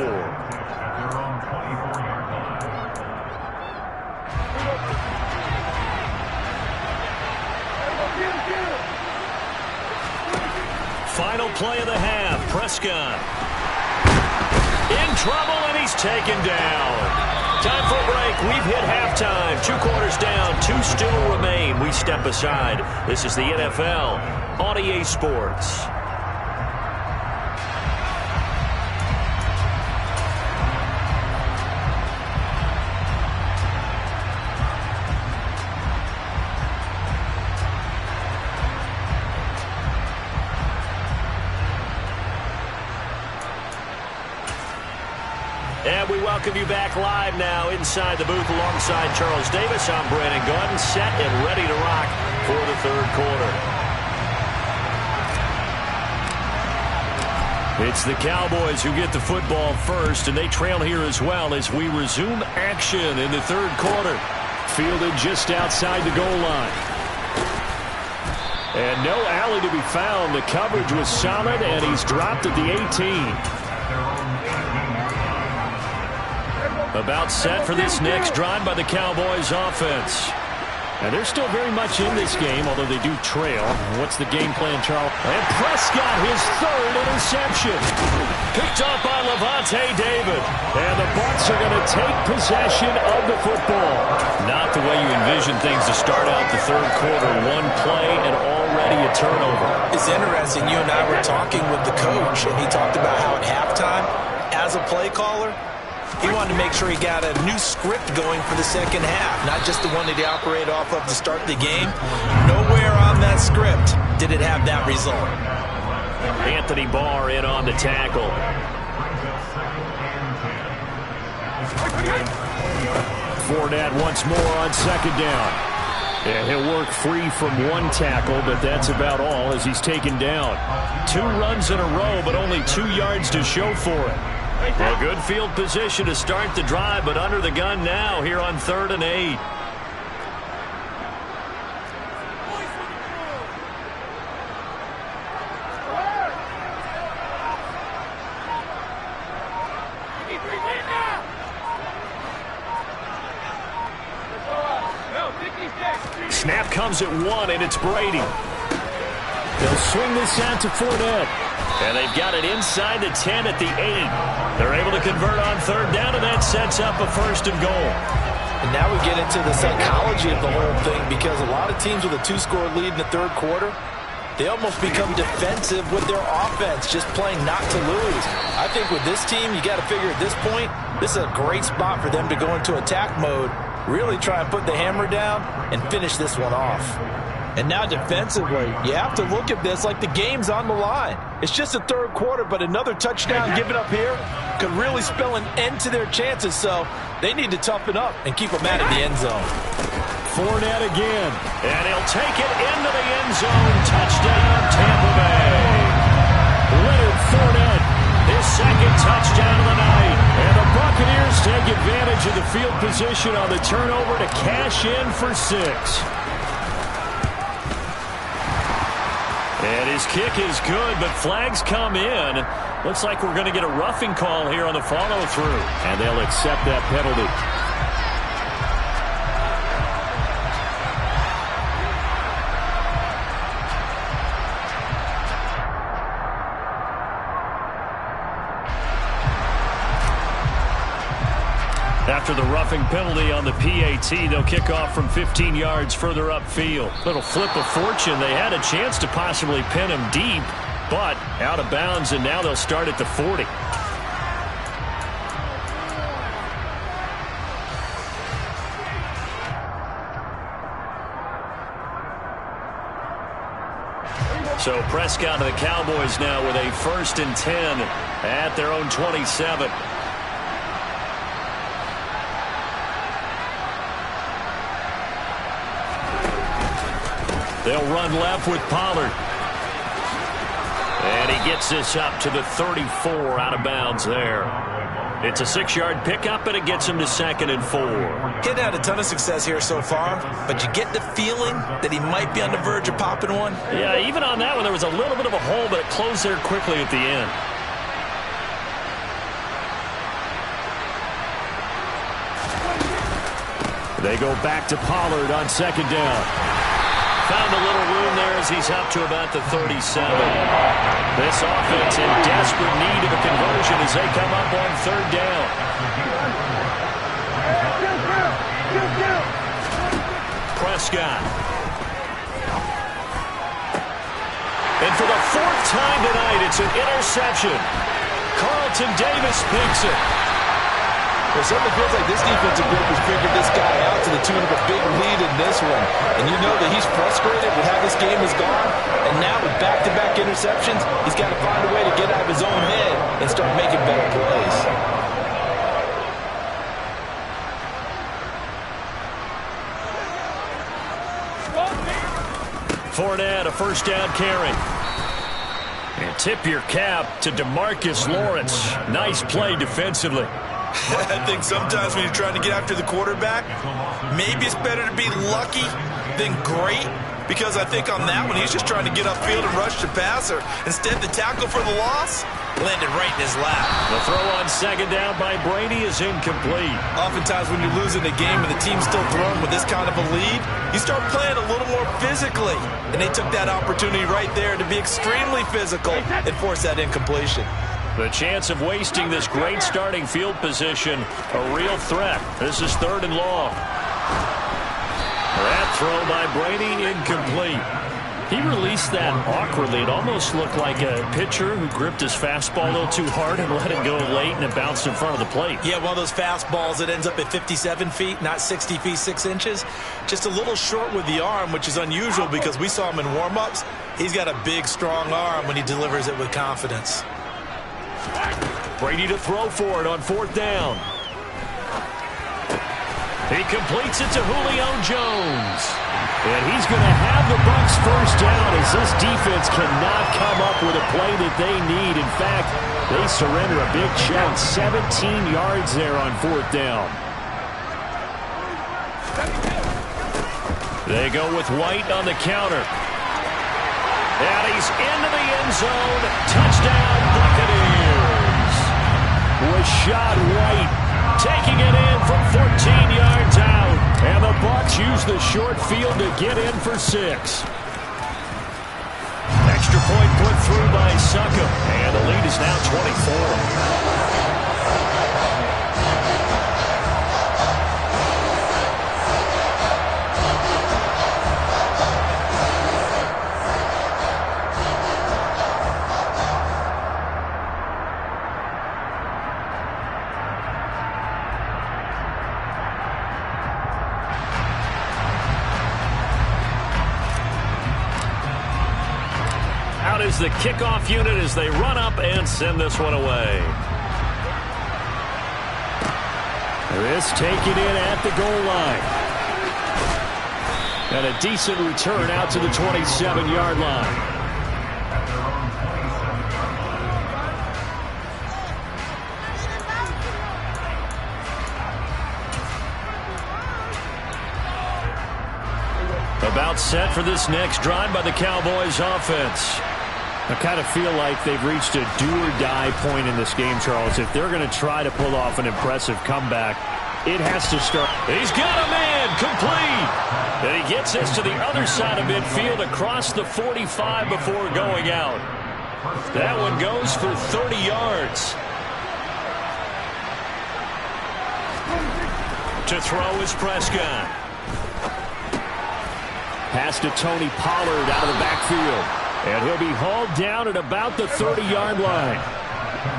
Final play of the half. Prescott in trouble, and he's taken down. Time for a break. We've hit halftime. 2 quarters down. 2 still remain. We step aside. This is the NFL on EA Sports. And we welcome you back live now inside the booth alongside Charles Davis. I'm Brandon Gaudin, set and ready to rock for the 3rd quarter. It's the Cowboys who get the football first, and they trail here as well as we resume action in the 3rd quarter. Fielded just outside the goal line. And no alley to be found. The coverage was solid, and he's dropped at the 18. About set for this next drive by the Cowboys offense. And they're still very much in this game, although they do trail. What's the game plan, Charles? And Prescott, his 3rd interception. Picked off by Levante David. And the Bucs are going to take possession of the football. Not the way you envision things to start out the 3rd quarter. 1 play and already a turnover. It's interesting. You and I were talking with the coach, and he talked about how at halftime, as a play caller, he wanted to make sure he got a new script going for the 2nd half, not just the one that he operated off of to start the game. Nowhere on that script did it have that result. Anthony Barr in on the tackle. Fournette once more on 2nd down. And he'll work free from 1 tackle, but that's about all as he's taken down. 2 runs in a row, but only 2 yards to show for it. A good field position to start the drive, but under the gun now here on 3rd and 8. Snap comes at 1, and it's Brady. They'll swing this out to Fournette. And they've got it inside the 10 at the 8. They're able to convert on 3rd down, and that sets up a 1st and goal. And now we get into the psychology of the whole thing, because a lot of teams with a 2-score lead in the 3rd quarter, they almost become defensive with their offense, just playing not to lose. I think with this team, you got to figure at this point, this is a great spot for them to go into attack mode, really try and put the hammer down and finish this one off. And now defensively, you have to look at this like the game's on the line. It's just the 3rd quarter, but another touchdown given up here could really spell an end to their chances. So they need to toughen up and keep them out of the end zone. Fournette again. And he'll take it into the end zone. Touchdown, Tampa Bay. Leonard Fournette. His 2nd touchdown of the night. And the Buccaneers take advantage of the field position on the turnover to cash in for 6. And his kick is good, but flags come in. Looks like we're going to get a roughing call here on the follow-through. And they'll accept that penalty. After the roughing penalty on the PAT, they'll kick off from 15 yards further upfield. Little flip of fortune. They had a chance to possibly pin him deep, but out of bounds, and now they'll start at the 40. So Prescott to the Cowboys now with a 1st and 10 at their own 27. They'll run left with Pollard. And he gets this up to the 34 out of bounds there. It's a 6-yard pickup, and it gets him to 2nd and 4. He's had a ton of success here so far, but you get the feeling that he might be on the verge of popping one. Yeah, even on that one, there was a little bit of a hole, but it closed there quickly at the end. They go back to Pollard on 2nd down. Found a little room there as he's up to about the 37. This offense in desperate need of a conversion as they come up on 3rd down. Prescott. And for the 4th time tonight, it's an interception. Carlton Davis picks it. Well, something feels like this defensive group has figured this guy out to the tune of a big lead in this one. And you know that he's frustrated with how this game has gone. And now with back-to-back interceptions, he's got to find a way to get out of his own head and start making better plays. Fournette, a 1st down carry. And tip your cap to DeMarcus Lawrence. Nice play defensively. I think sometimes when you're trying to get after the quarterback, maybe it's better to be lucky than great, because I think on that one he's just trying to get upfield and rush the passer. Instead, the tackle for the loss landed right in his lap. The throw on 2nd down by Brady is incomplete. Oftentimes when you're losing a game and the team's still throwing with this kind of a lead, you start playing a little more physically. And they took that opportunity right there to be extremely physical and force that incompletion. The chance of wasting this great starting field position, a real threat. This is 3rd and long. That throw by Brady, incomplete. He released that awkwardly. It almost looked like a pitcher who gripped his fastball a little too hard and let it go late, and it bounced in front of the plate. Yeah, one of those fastballs that ends up at 57 feet, not 60 feet, 6 inches. Just a little short with the arm, which is unusual because we saw him in warm-ups. He's got a big, strong arm when he delivers it with confidence. Brady to throw for it on 4th down. He completes it to Julio Jones. And he's going to have the Bucs 1st down as this defense cannot come up with a play that they need. In fact, they surrender a big chunk, 17 yards there on 4th down. They go with White on the counter. And he's into the end zone. Touchdown, Buccaneers. Rashad White taking it in from 14 yards out. And the Bucs use the short field to get in for 6. Extra point put through by Succop. And the lead is now 24. Is the kickoff unit as they run up and send this one away. This taken in at the goal line. And a decent return out to the 27-yard line. About set for this next drive by the Cowboys offense. I kind of feel like they've reached a do-or-die point in this game, Charles. If they're going to try to pull off an impressive comeback, it has to start. He's got a man, complete. And he gets this to the other side of midfield across the 45 before going out. That one goes for 30 yards. To throw is Prescott. Pass to Tony Pollard out of the backfield. And he'll be hauled down at about the 30-yard line.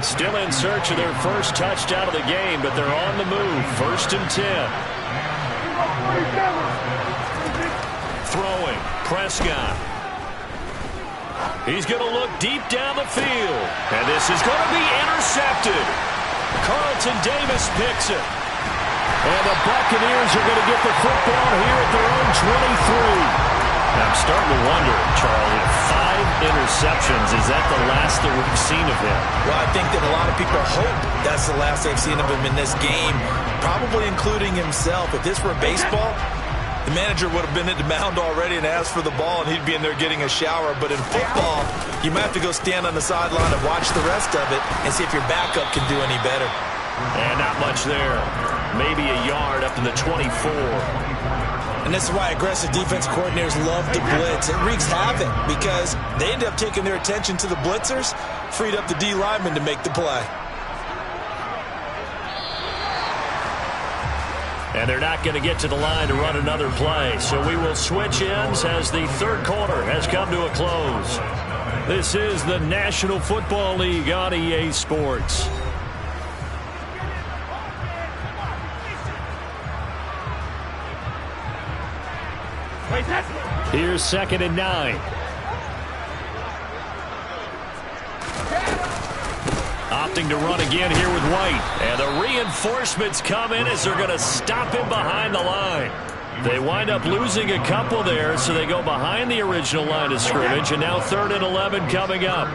Still in search of their first touchdown of the game, but they're on the move. 1st and 10. Throwing, Prescott. He's going to look deep down the field. And this is going to be intercepted. Carlton Davis picks it. And the Buccaneers are going to get the football here at their own 23. I'm starting to wonder, Charlie, if 5 interceptions. Is that the last that we've seen of him? Well, I think that a lot of people hope that's the last they've seen of him in this game, probably including himself. If this were baseball, the manager would have been at the mound already and asked for the ball, and he'd be in there getting a shower. But in football, you might have to go stand on the sideline and watch the rest of it and see if your backup can do any better. And not much there. Maybe a yard up to the 24. And this is why aggressive defense coordinators love to blitz. It wreaks havoc because they end up taking their attention to the blitzers, freed up the D lineman to make the play. And they're not going to get to the line to run another play. So we will switch ends as the third quarter has come to a close. This is the National Football League on EA Sports. Here's 2nd and 9. Opting to run again here with White. And the reinforcements come in as they're going to stop him behind the line. They wind up losing a couple there, so they go behind the original line of scrimmage. And now 3rd and 11 coming up.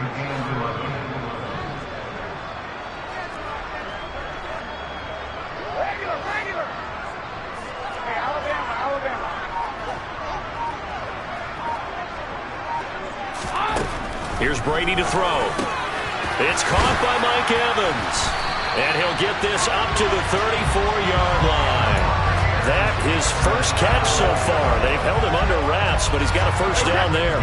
Here's Brady to throw. It's caught by Mike Evans. And he'll get this up to the 34-yard line. That his first catch so far. They've held him under wraps, but he's got a first down there.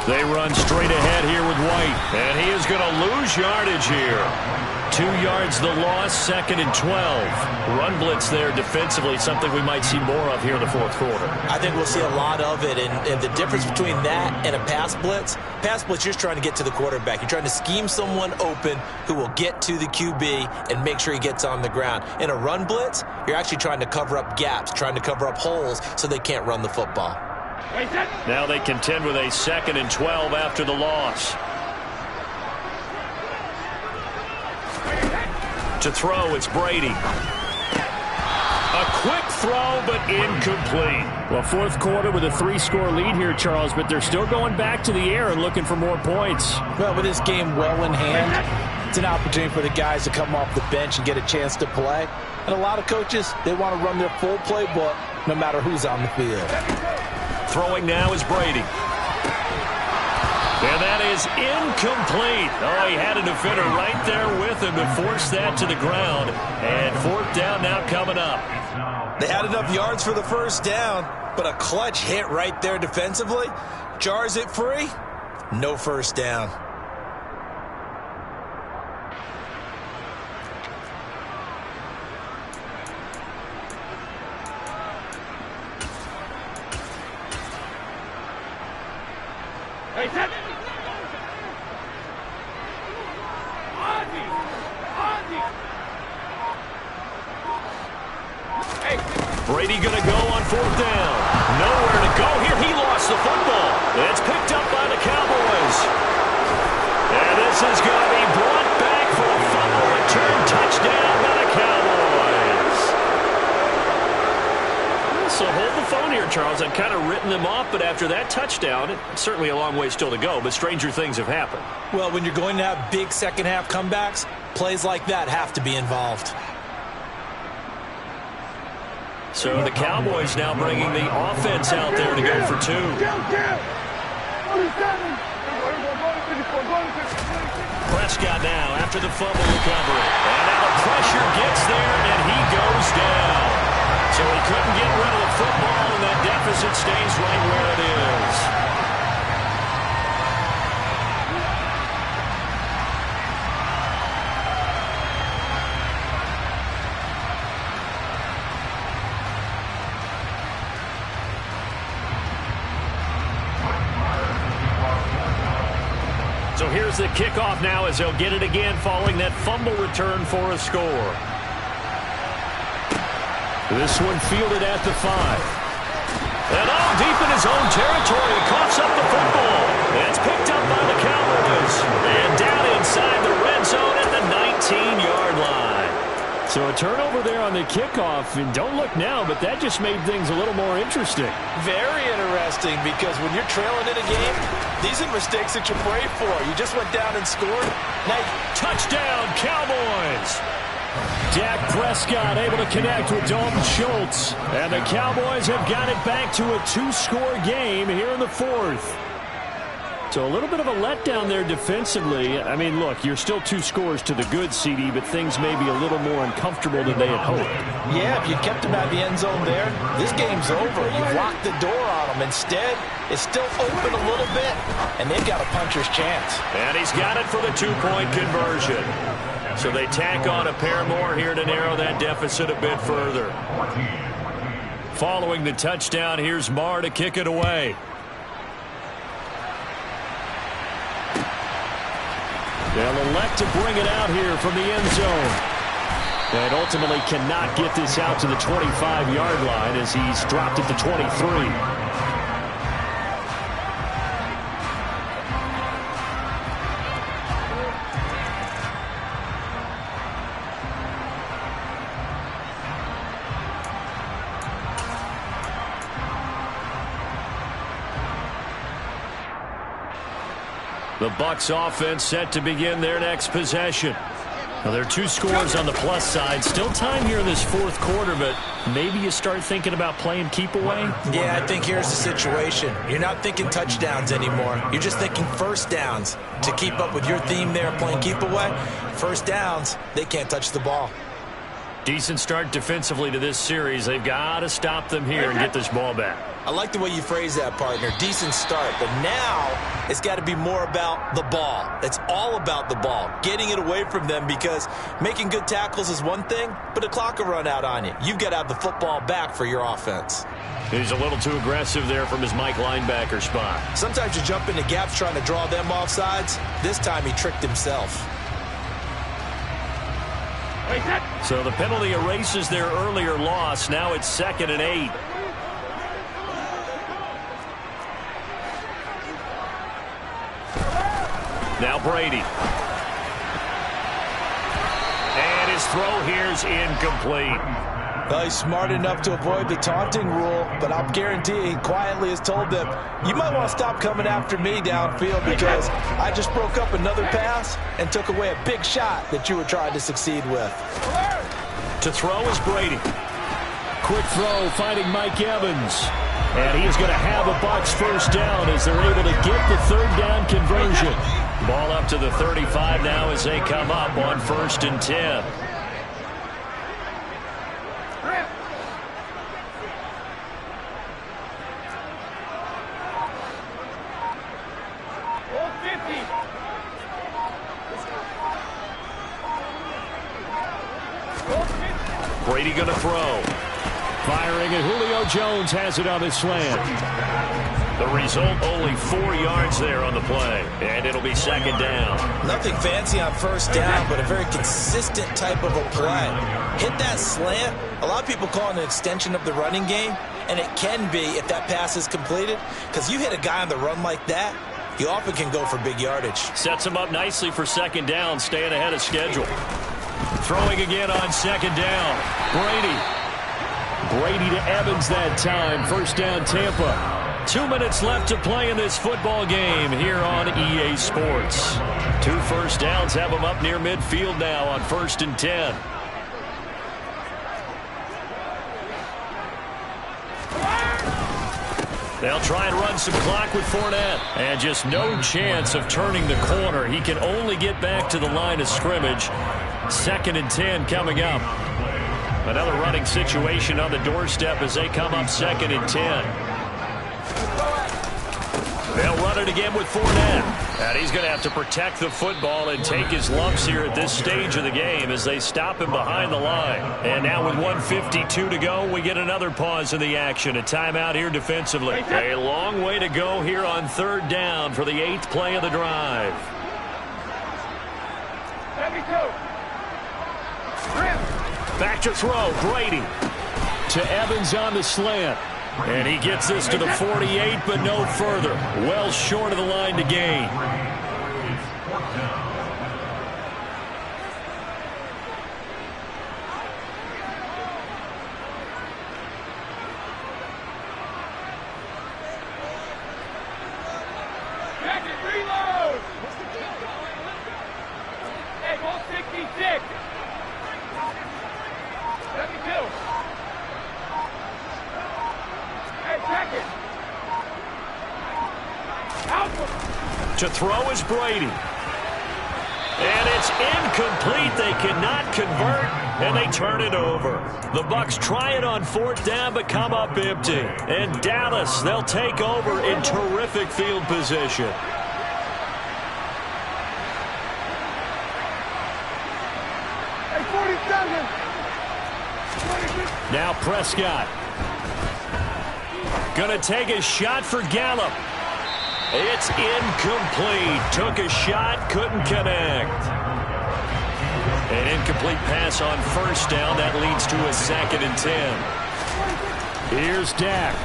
They run straight ahead here with White. And he is going to lose yardage here. 2 yards the loss, 2nd and 12. Run blitz there defensively, something we might see more of here in the fourth quarter. I think we'll see a lot of it, and the difference between that and a pass blitz, you're just trying to get to the quarterback. You're trying to scheme someone open who will get to the QB and make sure he gets on the ground. In a run blitz, you're actually trying to cover up gaps, trying to cover up holes so they can't run the football. Now they contend with a 2nd and 12 after the loss. To throw, it's Brady. A quick throw, but incomplete. Well, fourth quarter with a 3-score lead here, Charles, but they're still going back to the air and looking for more points. Well, with this game well in hand, it's an opportunity for the guys to come off the bench and get a chance to play. And a lot of coaches, they want to run their full playbook no matter who's on the field. Throwing now is Brady. And that is incomplete. Oh, he had a defender right there with him to force that to the ground. And 4th down now coming up. They had enough yards for the first down, but a clutch hit right there defensively jars it free. No first down. Brady going to go on 4th down. Nowhere to go here. He lost the football. It's picked up by the Cowboys. And this is going to be brought back for a fumble return touchdown by the Cowboys. So hold the phone here, Charles. I've kind of written them off, but after that touchdown, it's certainly a long way still to go, but stranger things have happened. Well, when you're going to have big second-half comebacks, plays like that have to be involved. So the Cowboys now bringing the offense out there to go for 2. Prescott now after the fumble recovery. And now the pressure gets there, and he goes down. So he couldn't get rid of the football, and that deficit stays right where it is. So here's the kickoff now as they'll get it again following that fumble return for a score. This one fielded at the 5. And all deep in his own territory, he coughs up the football. And it's picked up by the Cowboys. And down inside the red zone at the 19-yard line. So So a turnover there on the kickoff, and don't look now, but that just made things a little more interesting. Very interesting, because when you're trailing in a game, these are mistakes that you pray for. You just went down and scored. Now, touchdown, Cowboys! Dak Prescott able to connect with Dalton Schultz. And the Cowboys have got it back to a 2-score game here in the fourth. So a little bit of a letdown there defensively. I mean, look, you're still 2 scores to the good, CD, but things may be a little more uncomfortable than they had hoped. Yeah, if you kept them out of the end zone there, this game's over. You've locked the door on them. Instead, it's still open a little bit, and they've got a puncher's chance. And he's got it for the 2-point conversion. So they tack on a pair more here to narrow that deficit a bit further. Following the touchdown, here's Marr to kick it away. They'll elect to bring it out here from the end zone. And ultimately cannot get this out to the 25-yard line as he's dropped it to 23. The Bucs offense set to begin their next possession. Now, there are 2 scores on the plus side. Still time here in this fourth quarter, but maybe you start thinking about playing keep away? Yeah, I think here's the situation. You're not thinking touchdowns anymore. You're just thinking first downs. To keep up with your theme there, playing keep away, first downs, they can't touch the ball. Decent start defensively to this series. They've got to stop them here and get this ball back. I like the way you phrase that, partner. Decent start. But now it's got to be more about the ball. It's all about the ball. Getting it away from them, because making good tackles is one thing, but the clock will run out on you. You've got to have the football back for your offense. He's a little too aggressive there from his Mike linebacker spot. Sometimes you jump into gaps trying to draw them off sides. This time he tricked himself. So the penalty erases their earlier loss. Now it's 2nd and 8. Now Brady. And his throw here's incomplete. Well, he's smart enough to avoid the taunting rule, but I'll guarantee he quietly has told them, you might want to stop coming after me downfield, because I just broke up another pass and took away a big shot that you were trying to succeed with. To throw is Brady. Quick throw finding Mike Evans. And he is going to have a Bucs first down as they're able to get the 3rd down conversion. Ball up to the 35 now as they come up on 1st and 10. Brady going to throw. Firing, and Julio Jones has it on his slant. The result, only 4 yards there on the play, and it'll be 2nd down. Nothing fancy on first down, but a very consistent type of a play. Hit that slant. A lot of people call it an extension of the running game, and it can be if that pass is completed, because you hit a guy on the run like that, you often can go for big yardage. Sets him up nicely for 2nd down, staying ahead of schedule. Throwing again on 2nd down. Brady to Evans that time. First down, Tampa. 2 minutes left to play in this football game here on EA Sports. 2 first downs have them up near midfield now on 1st and 10. They'll try and run some clock with Fournette. And just no chance of turning the corner. He can only get back to the line of scrimmage. 2nd and 10 coming up. Another running situation on the doorstep as they come up 2nd and 10. They'll run it again with Fournette. And he's going to have to protect the football and take his lumps here at this stage of the game as they stop him behind the line. And now with 1:52 to go, we get another pause in the action. A timeout here defensively. A long way to go here on 3rd down for the 8th play of the drive. Back to throw, Brady. To Evans on the slant. And he gets this to the 48, but no further. Well short of the line to gain. Reload! Hey, ball 66! 72! Hey, check it! Out! To throw is Brady. And it's incomplete. They cannot convert, and they turn it over. The Bucs try it on 4th down, but come up empty. And Dallas, they'll take over in terrific field position. Hey, 47! Now Prescott. Gonna take a shot for Gallup. It's incomplete. Took a shot, couldn't connect. An incomplete pass on 1st down. That leads to a 2nd and 10. Here's Dak.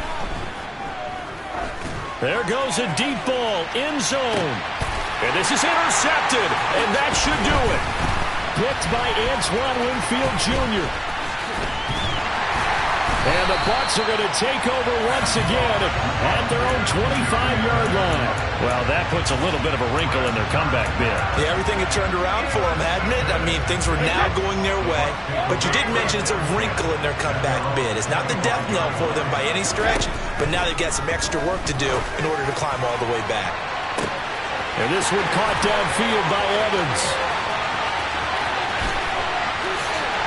There goes a deep ball, end zone. And this is intercepted, and that should do it. Picked by Antoine Winfield Jr. And the Bucs are going to take over once again at their own 25-yard line. Well, that puts a little bit of a wrinkle in their comeback bid. Yeah, everything had turned around for them, hadn't it? I mean, things were now going their way. But you did mention it's a wrinkle in their comeback bid. It's not the death knell for them by any stretch, but now they've got some extra work to do in order to climb all the way back. And this one caught downfield by Evans.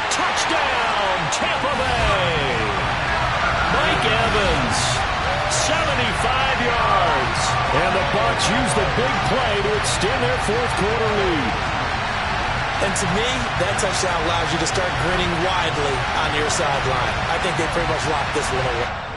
Touchdown, Tampa Bay! Mike Evans, 75 yards. And the Bucs use the big play to extend their 4th quarter lead. And to me, that touchdown allows you to start grinning widely on your sideline. I think they pretty much locked this one away.